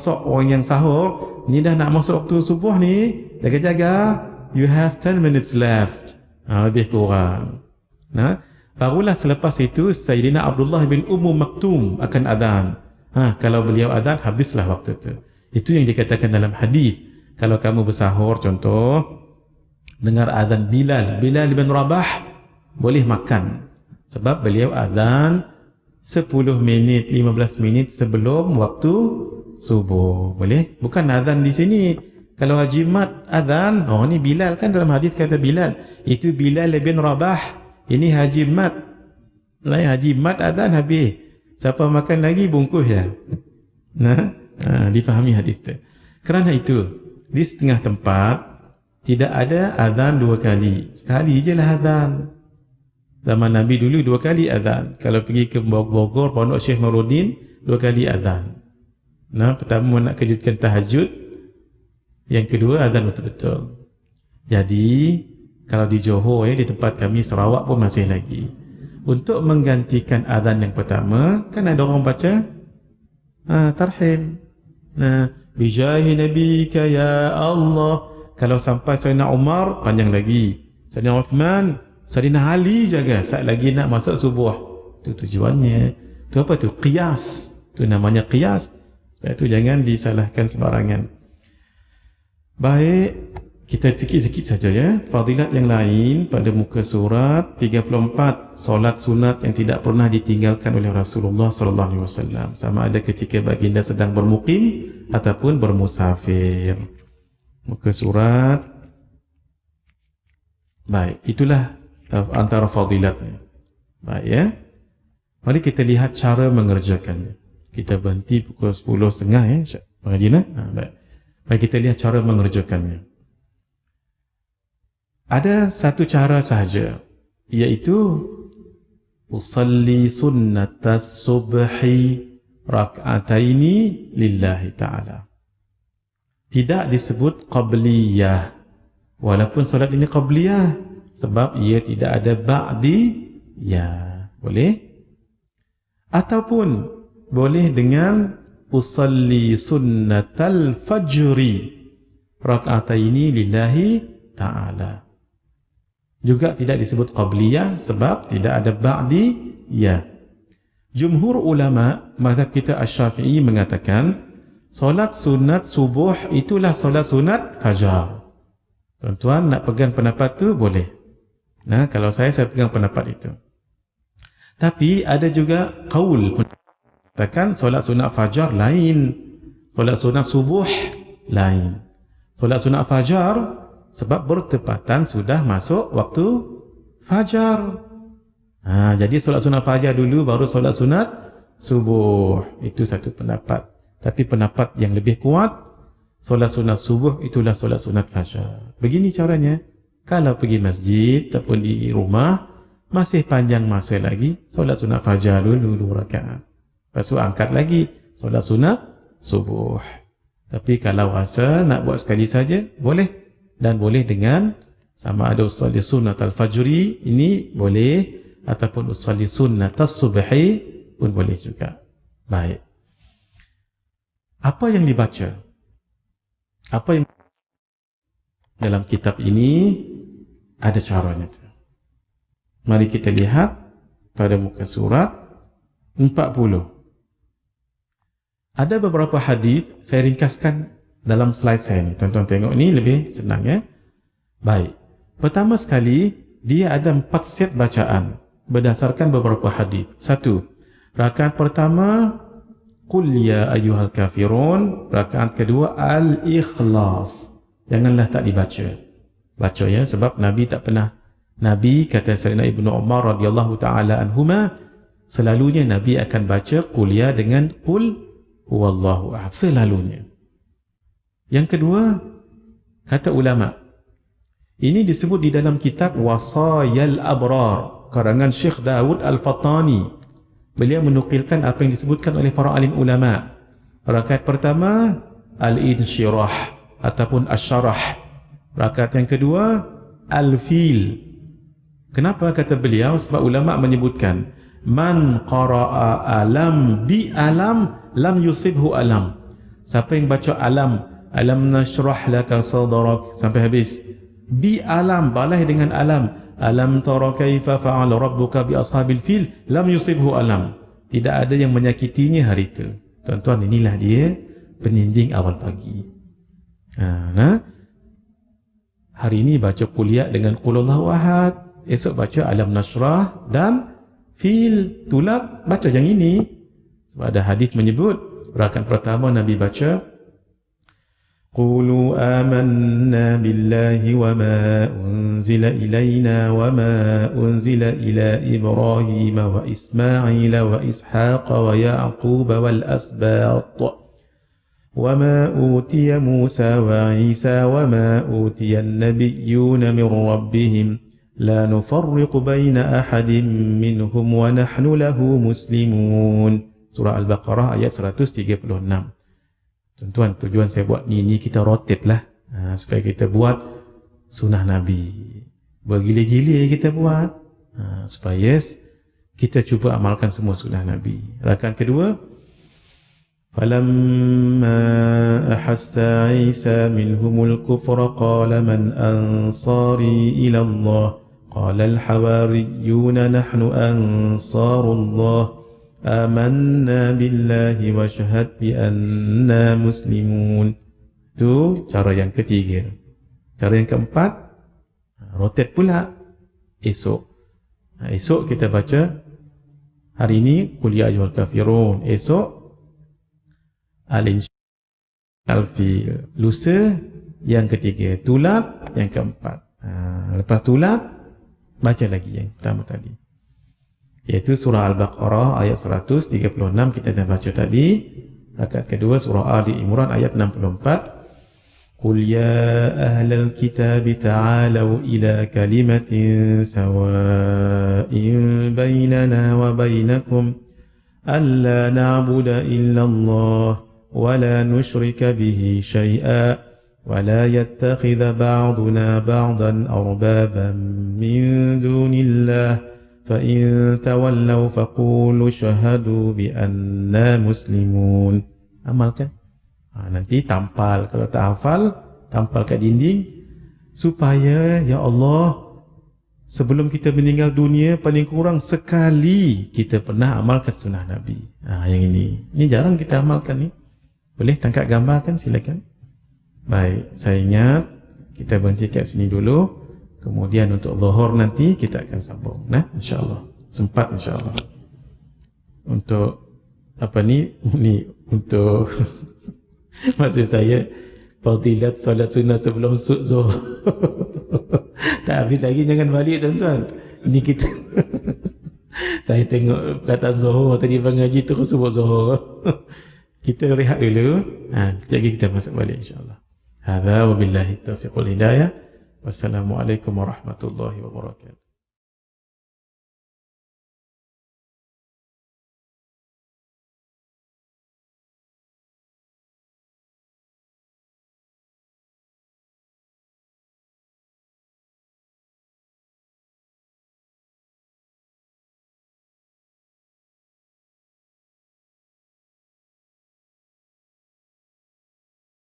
orang yang sahur. Ni dah nak masuk waktu subuh ni. Jaga-jaga. You have 10 minutes left. Lebih kurang. Barulah selepas itu Sayyidina Abdullah bin Maktum akan azan. Kalau beliau azan, habislah waktu itu. Itu yang dikatakan dalam hadis. Kalau kamu bersahur, contoh, dengar azan Bilal bin Rabah, boleh makan. Sebab beliau azan 10 minit, 15 minit sebelum waktu subuh. Boleh? Bukan azan di sini. Kalau Haji Mat azan, ni Bilal kan dalam hadis kata Bilal. Itu Bilal bin Rabah. Ini Haji Mat. Lain Haji Mat azan habis. Siapa makan lagi, bungkus ya. Difahami hadis itu. Kerana itu, di setengah tempat tidak ada azan 2 kali. Sekali je lah azan. Zaman Nabi dulu 2 kali azan. Kalau pergi ke Bogor, Pondok Syekh Nuruddin, 2 kali azan. Pertama nak kejutkan tahajud, yang kedua azan betul-betul. Jadi kalau di Johor, di tempat kami Sarawak pun masih lagi. Untuk menggantikan azan yang pertama, kan ada orang baca tarhim. Bijahi nabika ya Allah. Kalau sampai Sayyidina Umar, panjang lagi. Sayyidina Uthman, Sayyidina Ali jaga saat lagi nak masuk subuh. Itu tujuannya. Itu apa tu? Qiyas. Itu namanya qiyas. Sebab itu jangan disalahkan sembarangan. Baik, kita sikit-sikit saja ya. Fadilat yang lain pada muka surat 34, solat sunat yang tidak pernah ditinggalkan oleh Rasulullah sallallahu alaihi wasallam, sama ada ketika baginda sedang bermukim ataupun bermusafir. Muka surat. Baik, itulah antara fadilatnya. Baik ya. Mari kita lihat cara mengerjakannya. Kita berhenti pukul 10.30 ya, Madinah. Baik. Mari kita lihat cara mengerjakannya. Ada satu cara sahaja, iaitu usalli sunnatas subhi rak'ataini lillahi ta'ala. Tidak disebut qabliyah, walaupun solat ini qabliyah, sebab ia tidak ada ba'diyah. Boleh? Ataupun boleh dengan usalli sunnatal fajri rak'ataini lillahi ta'ala. Juga tidak disebut qabliyah sebab tidak ada ba'diyah. Jumhur ulama mazhab kita Asy-Syafi'i mengatakan solat sunat subuh itulah solat sunat fajar. Tuan-tuan nak pegang pendapat tu boleh. Kalau saya pegang pendapat itu. Tapi ada juga qaul katakan solat sunat fajar lain, solat sunat subuh lain. Solat sunat fajar sebab bertepatan sudah masuk waktu fajar. Jadi solat sunat fajar dulu, baru solat sunat subuh. Itu satu pendapat. Tapi pendapat yang lebih kuat, solat sunat subuh itulah solat sunat fajar. Begini caranya. Kalau pergi masjid ataupun di rumah, masih panjang masa lagi, solat sunat fajar dulu 2 rakaat. Lepas tu angkat lagi solat sunat subuh. Tapi kalau rasa nak buat sekali saja, boleh. Dan boleh dengan sama ada usalli sunnat al-fajri, ini boleh, ataupun usalli sunnat as-subhi pun boleh juga. Baik. Apa yang dibaca? Apa yang dalam kitab ini ada caranya. Mari kita lihat pada muka surat 40. Ada beberapa hadis, saya ringkaskan dalam slide saya ni. Tuan-tuan tengok ni lebih senang ya. Baik. Pertama sekali, dia ada 4 set bacaan berdasarkan beberapa hadis. 1. Rakaat pertama Qul ya ayyuhal kafirun. Rakaat kedua Al-Ikhlas. Janganlah tak dibaca. Baca ya, sebab Nabi tak pernah. Nabi kata Sayyidina Ibnu Umar radhiyallahu taala anhuma, selalunya Nabi akan baca Qul ya dengan Qul huwallahu ahad, selalunya. Yang kedua, kata ulama, ini disebut di dalam kitab Wasayal Abrar karangan Syekh Daud Al-Fattani. Beliau menukilkan apa yang disebutkan oleh para alim ulama. Rakaat pertama al-insyirah ataupun asyarah. Rakaat yang kedua al-fil. Kenapa kata beliau? Sebab ulama menyebutkan man qara'a alam bi alam lam yusibhu alam. Siapa yang baca alam, alam nashrah laka sadrak sampai habis, bi alam, balai dengan alam, alam tara kaifa fa'ala rabbuka bi ashabil fil, lam yusibhu alam. Tidak ada yang menyakitinya hari itu. Tuan-tuan, inilah dia peninding awal pagi. Nah, hari ini baca kuliah dengan qul huwallahu ahad, esok baca alam nashrah dan fil. Tulat baca yang ini. Sebab ada hadis menyebut rakaat pertama Nabi baca qulu amanna billahi wa ma unzila ilaina wa ma unzila ila Ibrahim wa Ismail wa Ishaq wa Ya'qub wal asbat wa ma utiya Musa wa Isa wa ma utiya an-nabiyyuna min rabbihim la nufarriqu baina ahadin minhum wa nahnu lahu muslimun. Surah Al-Baqarah ayat 136. Tuan-tuan, tujuan saya buat ni kita rotate lah, supaya kita buat sunnah Nabi. Bergila-gila kita buat, supaya kita cuba amalkan semua sunnah Nabi. Rakaat kedua, falamma ahassa Isa minhumul kufra qala man ansari ila Allah qala al-hawariyuna nahnu ansarullah amanna billahi wa syahad bi anna muslimun. Itu cara yang ketiga. Cara yang keempat, rotate pula esok. Esok kita baca, hari ini kuliah ayyuhal kafirun, esok al-fil. Lusa yang ketiga, tulat yang keempat. Lepas tulat baca lagi yang pertama tadi, iaitu surah Al-Baqarah ayat 136 kita dah baca tadi. Rakaat kedua surah Ali Imran ayat 64. Qul ya ahlal kitab ta'alu ila kalimatin sawa'in bainana wa bainakum alla na'budu illa Allah wa la nusyrika bihi syai'a wa la yattakhidha ba'duna ba'dan arbaban min dunillah فَإِن تَوَلَّوْا فَقُولُوا شَهَدُوا بِأَنَّا مُسْلِمُونَ. Amalkan. Nanti tampal, kalau tak hafal, tampal kat dinding, supaya ya Allah, sebelum kita meninggal dunia, paling kurang sekali kita pernah amalkan sunnah Nabi. Yang ini jarang kita amalkan ni. Boleh tangkap gambar kan? Silakan. Baik, saya ingat kita berhenti kat sini dulu. Kemudian untuk zuhur nanti kita akan sambung. Nah, insya-Allah. Sempat insya-Allah. Untuk apa ni untuk maksud saya fadilat solat sunnah sebelum zuhur. Tak habis lagi, jangan balik tuan-tuan. Ini kita saya tengok kata zuhur tadi pengaji terus sebut zuhur. Kita rehat dulu. Kejap lagi kita masuk balik insya-Allah. Hadza wa billahi taufiq wal hidayah. Wassalamualaikum warahmatullahi wabarakatuh.